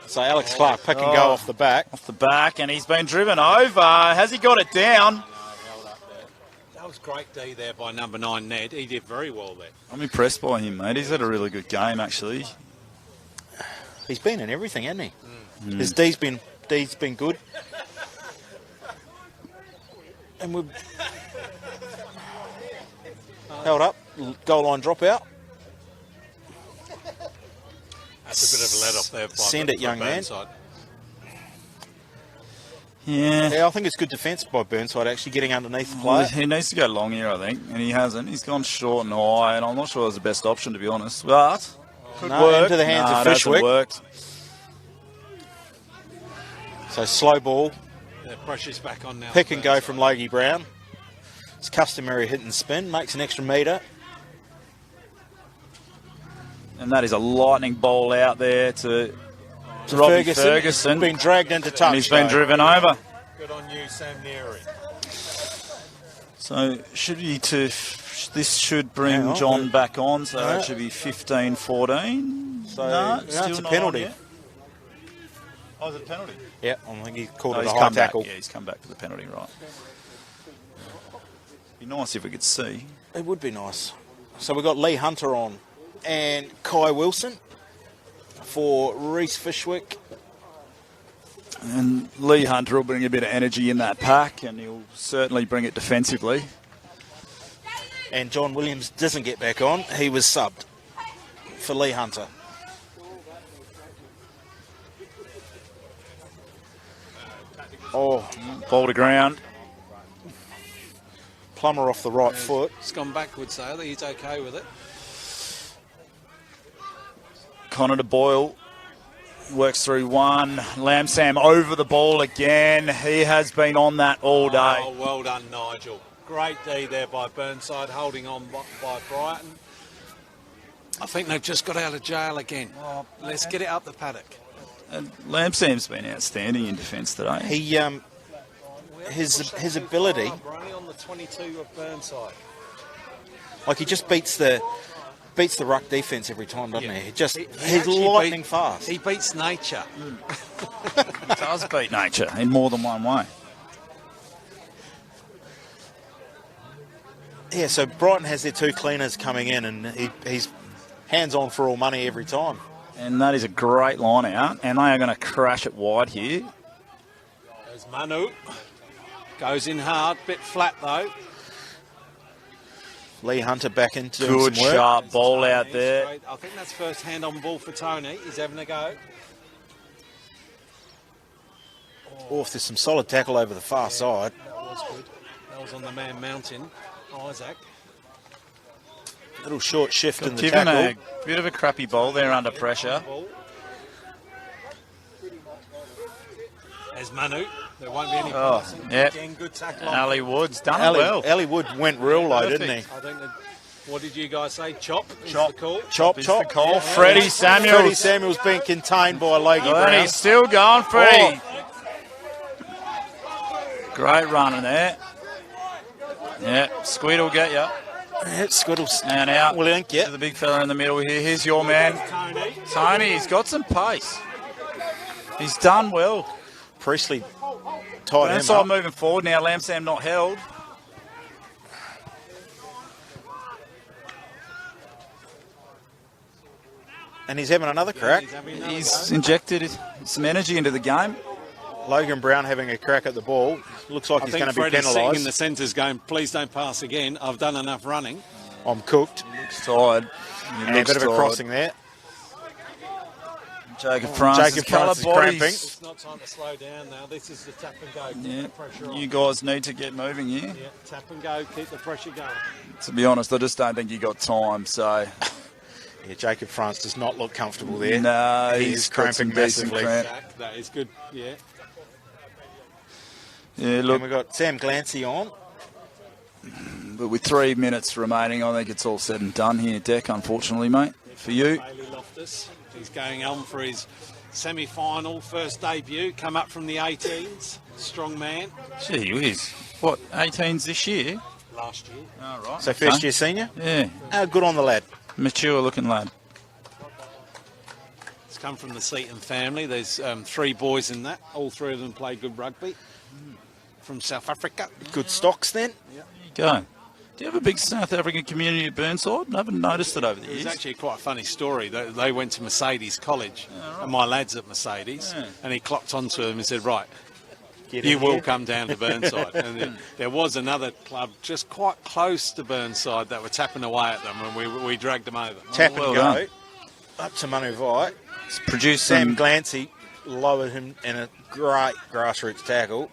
So Alex Clark pick and go off the back. Off the back, and he's been driven over. Has he got it down? That was great D there by number 9, Ned. He did very well there. I'm impressed by him, mate. He's had a really good game, actually. He's been in everything, hasn't he? His D's been good. And we've held up. Goal line dropout. bit of a let off there. Send it, young man. Burnside. Yeah. I think it's good defence by Burnside, actually getting underneath the Well, player. he needs to go long here, I think, and he hasn't. He's gone short and high, and I'm not sure it was the best option, to be honest. But could No, work. into the hands of it hasn't Fishwick. worked. So slow ball, The pressure's back on now. pick and go from Logie Brown. It's customary hit and spin, makes an extra metre. And that is a lightning ball out there to Robbie Ferguson. Been dragged into touch. And he's been though. driven over. Good on you, Sam Neary. So this should bring Hang on. John back on, so No. it should be 15-14. So, no, it's still a not penalty. on yet. Oh, is it a penalty? Yeah, I think he called Oh, it he's a high come back. tackle. Yeah, he's come back for the penalty, right. Be nice if we could see. It would be nice. So we've got Lee Hunter on and Kai Wilson for Reece Fishwick. And Lee Hunter will bring a bit of energy in that pack, and he'll certainly bring it defensively. And John Williams doesn't get back on. He was subbed for Lee Hunter. Oh, Ball to ground. Plummer off the right foot. It's gone backwards, though. He's okay with it. Connor de Boyle works through one. Lamsam over the ball again. He has been on that all day. Oh, well done, Nigel. Great D there by Burnside, holding on by Brighton. I think they've just got out of jail again. Let's get it up the paddock. And Lamsam's been outstanding in defence today. He his ability, Running on the 22 of Burnside. like he just beats the ruck defence every time, doesn't he? He's actually lightning fast. He beats nature. He does beat nature in more than one way. Yeah, so Brighton has their two cleaners coming in, and he's hands on for all money every time. And that is a great line out. And they are going to crash it wide here. There's Manu. Goes in hard, bit flat though. Lee Hunter back into doing Good some work. sharp ball out Tony, there. straight. I think that's first hand on ball for Tony. He's having a go. Oh, there's some solid tackle over the far side. That was good. That was on the man mountain, Isaac. Little short shift in the Given tackle. a bit of a crappy ball there under pressure. Ball. There's Manu. There won't be any Oh, passing. yep. Again, good tackle. on. Ali Wood's done it well. Ali Wood went real low, didn't he? I think that, what did you guys say? Chop? Is Chop. the call? Chop, Is chop. the call. Yeah. Freddie Samuels. Freddie Samuels being contained by Logie And Brown. he's still going, Freddie. Great running there. Yeah, Squid will get you. Yeah, Squiddles. And out Well, link, to yeah. the big fella in the middle here. Here's your man, Tony. Tony. He's got some pace. He's done well. Priestley tied him Burnside up. moving forward now. Lamsam not held. And he's having another crack. He's having another He's go. injected some energy into the game. Logan Brown having a crack at the ball. Looks like I he's think going to be Freddie's sitting in the penalised. centres going, please don't pass again. I've done enough running. I'm cooked. Looks tired. He And a looks bit of a tired. crossing there. Jacob Francis. Jacob colour Francis bodies. cramping. It's not time to slow down now. This is the tap and go. Keep Yeah, the pressure on. you guys need to get moving here. Yeah, tap and go. Keep the pressure going. To be honest, I just don't think you got time. So Yeah, Jacob France does not look comfortable there. no, He he's is got some cramping decent massively. cramp. Jack, that is good. Yeah. Yeah, And look, we've got Sam Glancy on. but with 3 minutes remaining, I think it's all said and done here, Deck. Unfortunately, mate, for you. Bailey Loftus. He's going on for his semi-final, first debut. Come up from the 18s. Strong man. Gee whiz. What, 18s this year? Last year. Oh, right. So first year senior. Yeah, Good on the lad. mature looking lad. It's come from the Seaton family. There's 3 boys in that. All 3 of them play good rugby. From South Africa. Good stocks then. There you go. Do you have a big South African community at Burnside? I haven't noticed it over the It's years. actually quite a funny story. They went to Mercedes College, and my lad's at Mercedes, Yeah. and he clocked onto them and said, right, Get you in will here. come down to Burnside. And then there was another club just quite close to Burnside that were tapping away at them, and we dragged them over. Tap well and go. done. Up to Manu Vai. It's produced Sam some... Glancy lowered him in a great grassroots tackle.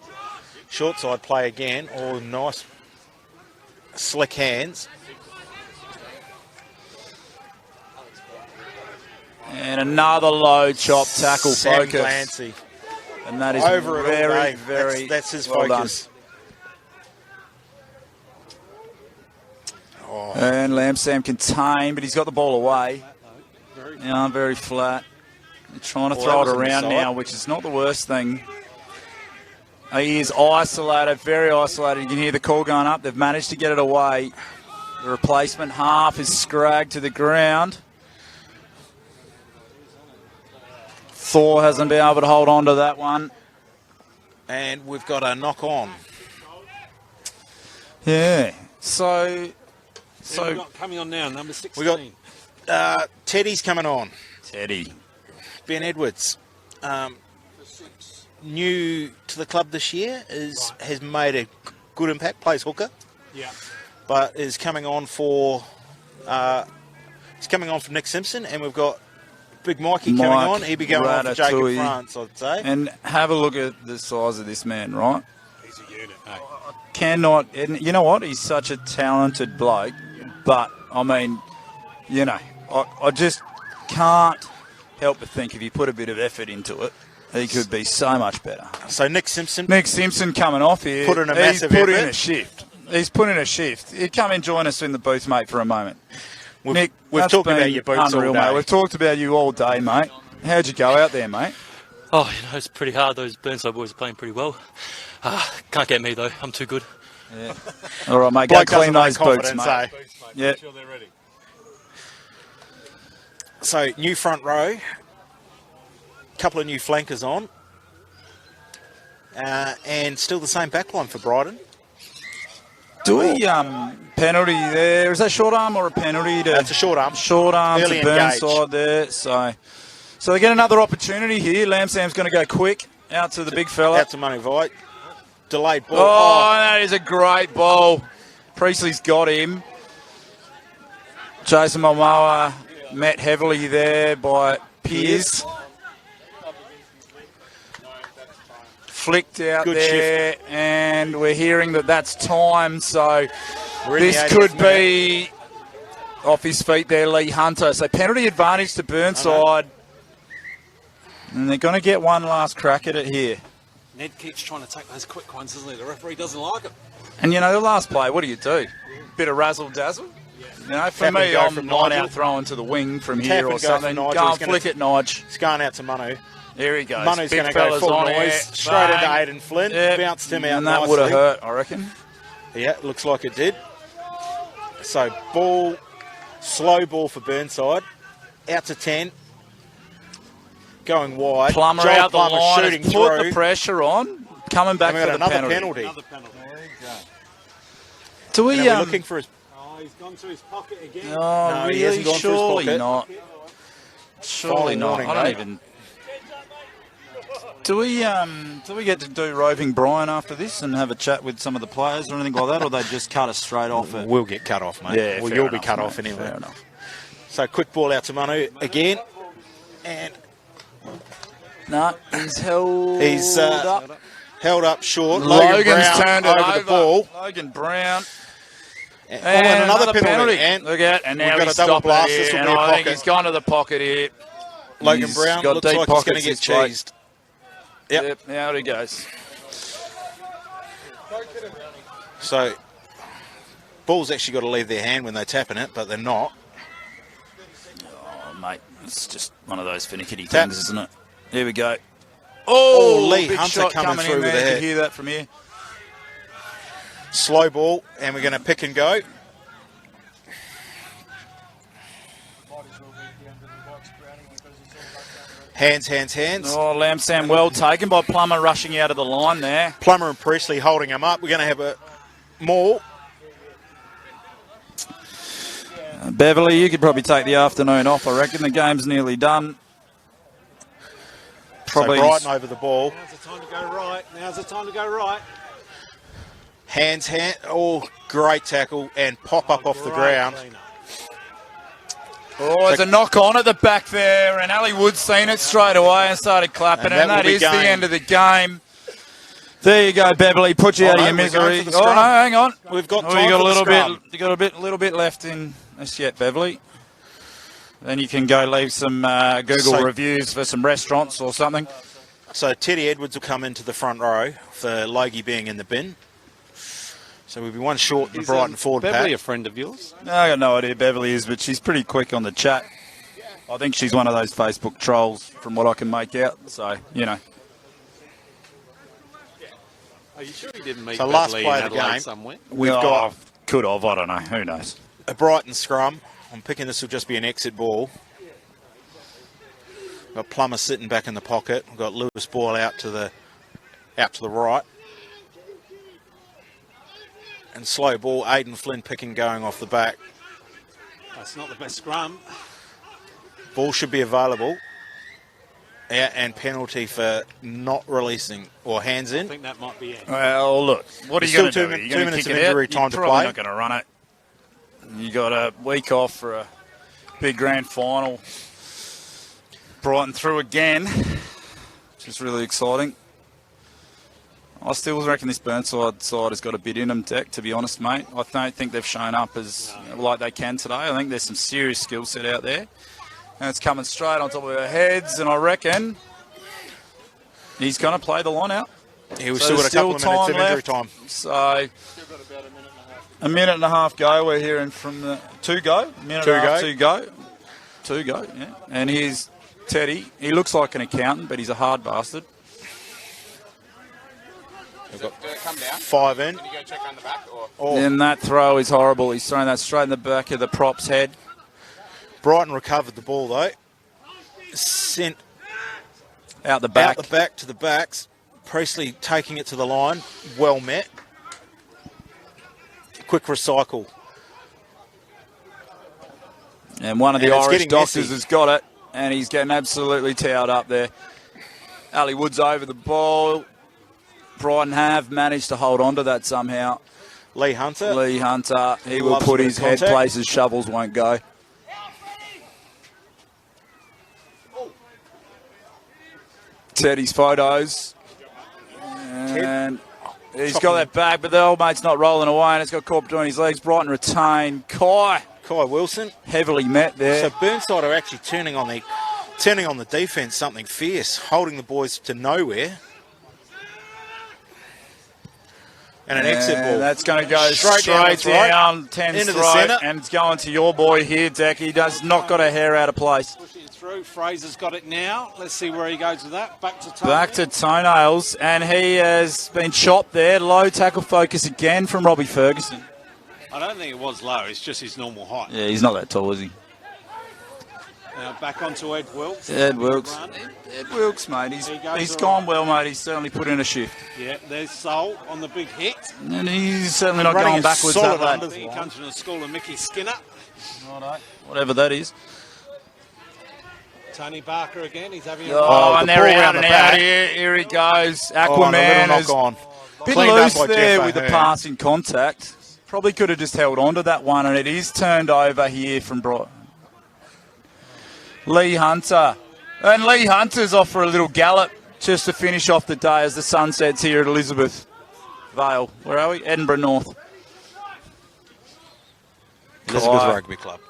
Short side play again. Oh, nice slick hands. And another low chop tackle Sam focus. Glancy. And that is Over it all very, day. very That's his well focus. done. And Lamb-Sam contained, but he's got the ball away. Yeah, very flat. They're trying to throw it around now, which is not the worst thing. He is isolated, very isolated. You can hear the call going up. They've managed to get it away. The replacement half is scragged to the ground. Thor hasn't been able to hold on to that one. And we've got a knock on. Yeah. So We've got coming on now, number 16. We got Teddy's coming on. Teddy. Ben Edwards. New to the club this year, has made a good impact, plays hooker. Yeah. But is coming on for Nick Simpson, and we've got Big Mikey coming on. He'll be going on for Jacob France, I'd say. And have a look at the size of this man, right? He's a unit, eh? Cannot, and you know what? He's such a talented bloke, but I mean, you know, I just can't help but think if you put a bit of effort into it, he could be so much better. So Nick Simpson coming off here. Put in a massive He's put effort. in a shift. He's put in a shift. He'd come and join us in the booth, mate, for a moment. Nick, we've that's talked been about your boots unreal, all day. mate. We've talked about you all day, mate. How'd you go out there, mate? Oh, it's pretty hard. Those Burnside boys are playing pretty well. Can't get me, though. I'm too good. Yeah. All right, mate. Go Bloke clean doesn't those lack boots, confidence, mate. eh? Yeah. Sure they're ready. So new front row, couple of new flankers on, and still the same backline for Brighton. Do we penalty there? Is that short arm or a penalty? That's a short arm. Short arm Early to Burnside there. So they get another opportunity here. Lamb-Sam's going to go quick out to the big fella. Out to Money White. Delayed ball. Oh, that is a great ball. Priestley's got him. Jason Momoa met heavily there by Pierce. Flicked out Good there, shift. and we're hearing that that's time, so We're in the this 80th could minute. be off his feet there, Lee Hunter. So penalty advantage to Burnside. And they're going to get one last crack at it here. Ned keeps trying to take those quick ones, doesn't he? The referee doesn't like it. And, you know, the last play, what do? Bit of razzle-dazzle? You know, for Tap and me, go I'm from line Nigel. out throwing to the wing from Tap here and or go something. from Nigel. Go He's and gonna- flick it, Nige. It's going out to Manu. There he goes. Manu's Big going to go fella's full on noise. here. Straight into Bang. Aiden Flynn. Yep. Bounced him out And that nicely. would have hurt, I reckon. Yeah, looks like it did. So ball, slow ball for Burnside. Out to 10. Going wide. Plummer Joel out the Plummer line. shooting Has put through. the pressure on. Coming back And we for got the another penalty. Another penalty. Do we... And we're looking for his... Oh, he's gone to his pocket again. Oh, No, he really? hasn't gone for his Surely pocket. not. Surely Final not. warning, I don't mate. even... Do we get to do roving Brian after this and have a chat with some of the players or anything like that, or they just cut us straight off it? We'll get cut off, mate. Yeah, well, fair you'll be enough, cut mate. off anyway. Fair enough. So quick ball out to Manu again. And No, he's held he's up. held up short. Logan's Brown turned it over the ball. Logan Brown. And another penalty. And look at, and we've now got he's a double stopping blast. it This here, will be and a I think pocket. he's gone to the pocket here. Logan He's Brown got looks deep like he's going to pockets, get this bloke. cheesed. Yep. Out he goes. So, ball's actually got to leave their hand when they're tapping it, but they're not. Oh, mate, it's just one of those finicky Tap. things, isn't it? Here we go. Oh, Lee big Hunter shot coming through in with there. a You hit. hear that from here? Slow ball, and we're going to pick and go. Hands. Oh, Lamb-Sam well taken by Plummer rushing out of the line there. Plummer and Priestley holding him up. We're going to have a maul. Beverly, you could probably take the afternoon off, I reckon. The game's nearly done. Probably. So Brighton over the ball. Now's the time to go right. Now's the time to go right. Hands. Oh, great tackle and pop up off the Great ground. cleaner. Oh, there's a knock on at the back there, and Ali Wood's seen it straight away and started clapping, and that is the end of the game. There you go, Beverly. Put you out of your misery. Oh no, hang on. We've got You time got for a little the scrum. bit. You got a little bit left in this yet, Beverly. Then you can go leave some Google reviews for some restaurants or something. So Teddy Edwards will come into the front row for Logie being in the bin. So we'll be one short in the Brighton forward Beverly pack. a friend of yours? No, I got no idea who Beverly is, but she's pretty quick on the chat. I think she's one of those Facebook trolls, from what I can make out. So, you know. Are you sure he didn't meet So Beverly last in play of the Adelaide game. somewhere? We've got Could have, I don't know. Who knows? a Brighton scrum. I'm picking this will just be an exit ball. We've got Plummer sitting back in the pocket. We've got Lewis Boyle out to the right. And slow ball, Aidan Flynn picking going off the back. That's not the best scrum. Ball should be available. And penalty for not releasing or hands I in. think that might be it. Well, look, what are There's you going to still do? two You're going to minutes kick of it out? injury time You're to probably play. not going to run it. You got a week off for a big grand final. Brighton through again, which is really exciting. I still reckon this Burnside side has got a bit in them, Deck, to be honest, mate. I don't think they've shown up as like they can today. I think there's some serious skill set out there. And it's coming straight on top of our heads, and I reckon he's going to play the line out. He was So still got a couple of minutes of injury left. time. So, a minute and a half go. We're hearing from the two go. Minute Two and a half, go. two go. Yeah. And here's Teddy. He looks like an accountant, but he's a hard bastard. We've got 5 in. And that throw is horrible. He's throwing that straight in the back of the prop's head. Brighton recovered the ball though. Sent Out the back. out the back to the backs. Priestley taking it to the line. Well met. Quick recycle. And one of the And it's Irish getting doctors messy. has got it. And he's getting absolutely towed up there. Ali Wood's over the ball. Brighton have managed to hold on to that somehow. Lee Hunter. Lee Hunter, he will Loves put a bit his of head contact. places shovels won't go. Teddy's photos. And he's got that back, but the old mate's not rolling away, and it's got caught between his legs. Brighton retain. Kai Wilson. heavily met there. So Burnside are actually turning on the defence something fierce, holding the boys to nowhere. And an exit ball. That's going to go straight down the throat, down 10's into the throat, centre. and it's going to your boy here, Deck. He does not got a hair out of place. Pushing it through. Fraser's got it now. Let's see where he goes with that. Back to Back to toenails, and he has been chopped there. Low tackle focus again from Robbie Ferguson. I don't think it was low. It's just his normal height. Yeah, he's not that tall, is he? Now back onto Ed Wilkes. Ed Wilkes. Run. Ed Wilkes, mate. He goes He's all gone well, mate. He's certainly put in a shift. Yeah, there's Sol on the big hit. And he's certainly not Running going a backwards, solid that lad. under- He comes from the school of Mickey Skinner. Whatever that is. Tony Barker again. He's having a Oh, the and they're ball out round and the out back. here. Here he goes. Oh, and a Aquaman little is knock on. a bit Cleaned up loose by there Jeff with the Ahern. passing contact. Probably could have just held on to that one, and it is turned over here from Brighton. Lee Hunter. And Lee Hunter's off for a little gallop just to finish off the day as the sun sets here at Elizabeth Vale. Where are we? Edinburgh North. Elizabeth Kai. Rugby Club.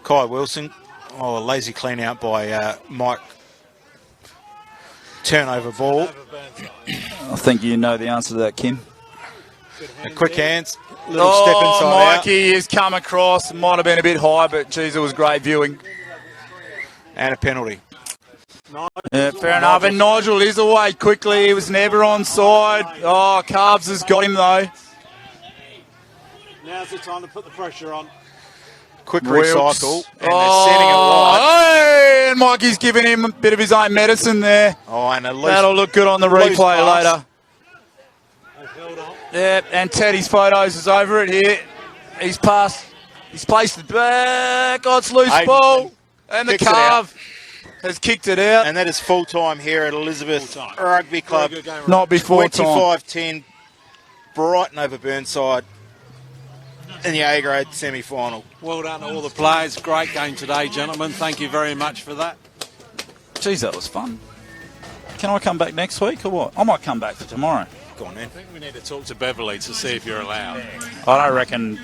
Kai Wilson. Oh, a lazy clean out by Mike. Turnover ball. I think you know the answer to that, Kim. A quick hands. Little step inside Mikey has come across. Might have been a bit high, but geez, it was great viewing. out. And a penalty. Yeah, fair enough. And Nigel is away quickly. He was never onside. Oh, Carbs has got him, though. Now's the time to put the pressure on. Quick Wilkes. recycle. And they're setting it wide. Hey, and Mikey's giving him a bit of his own medicine there. Oh, and a loose. That'll look good on the loose replay pass. later. Held on. Yep, and Teddy's photos is over it here. He's passed. He's placed it back. Oh, it's loose Aiden ball. And the kicks it out. carve has kicked it out. And that is full time here at Elizabeth Full time. Rugby Club. Very good game, Not before time. 25-10. Brighton over Burnside. in the A-grade semi-final. Well done to all the players. Great game today, gentlemen. Thank you very much for that. Geez, that was fun. Can I come back next week or what? I might come back for tomorrow. Go on, then. I think we need to talk to Beverly to see if you're allowed. I don't reckon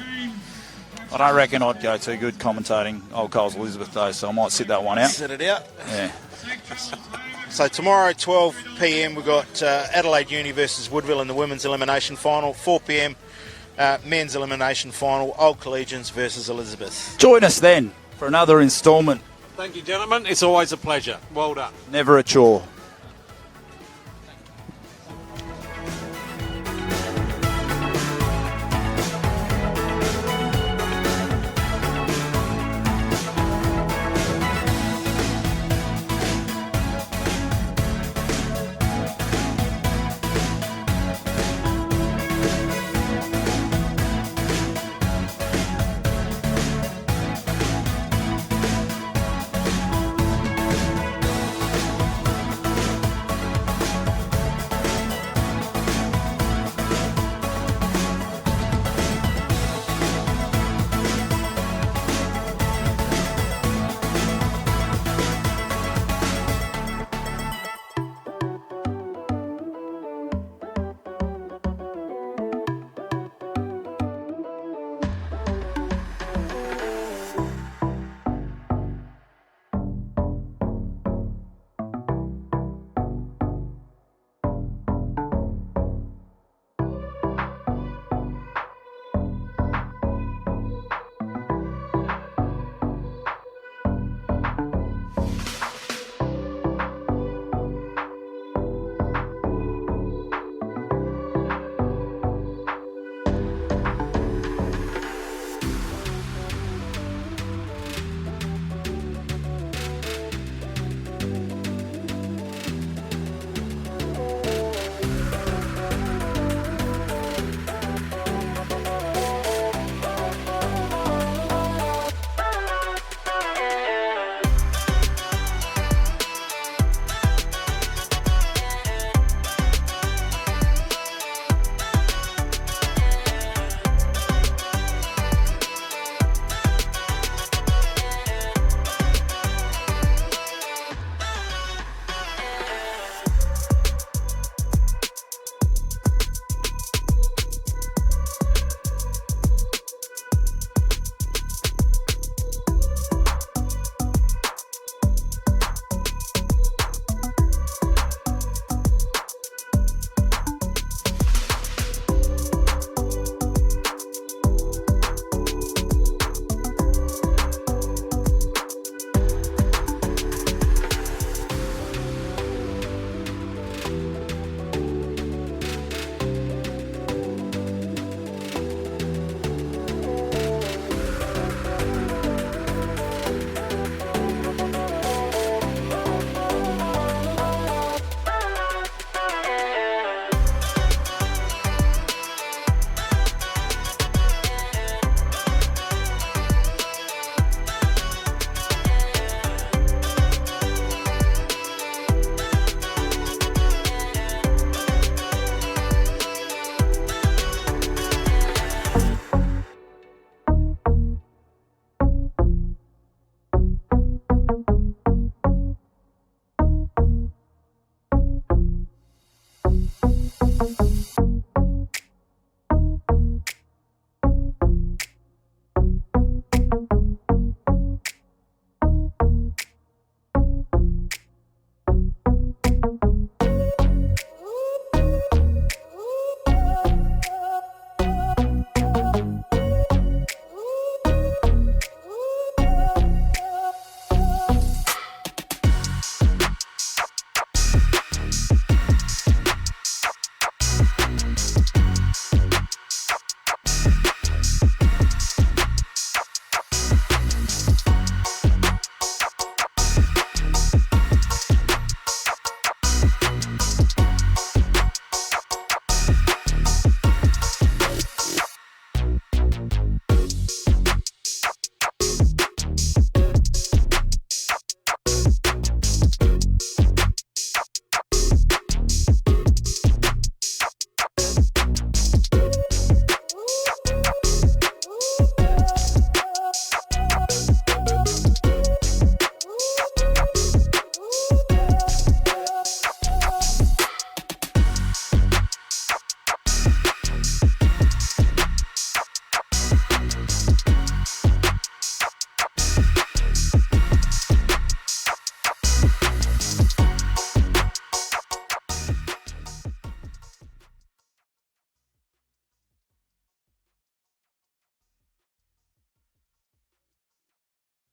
I'd go too good commentating Old Coles Elizabeth Day, so I might sit that one out. Sit it out. Yeah. So tomorrow, 12 p.m, we've got Adelaide Uni versus Woodville in the women's elimination final. 4 p.m, men's elimination final, Old Collegians versus Elizabeth. Join us then for another instalment. Thank you, gentlemen. It's always a pleasure. Well done. Never a chore.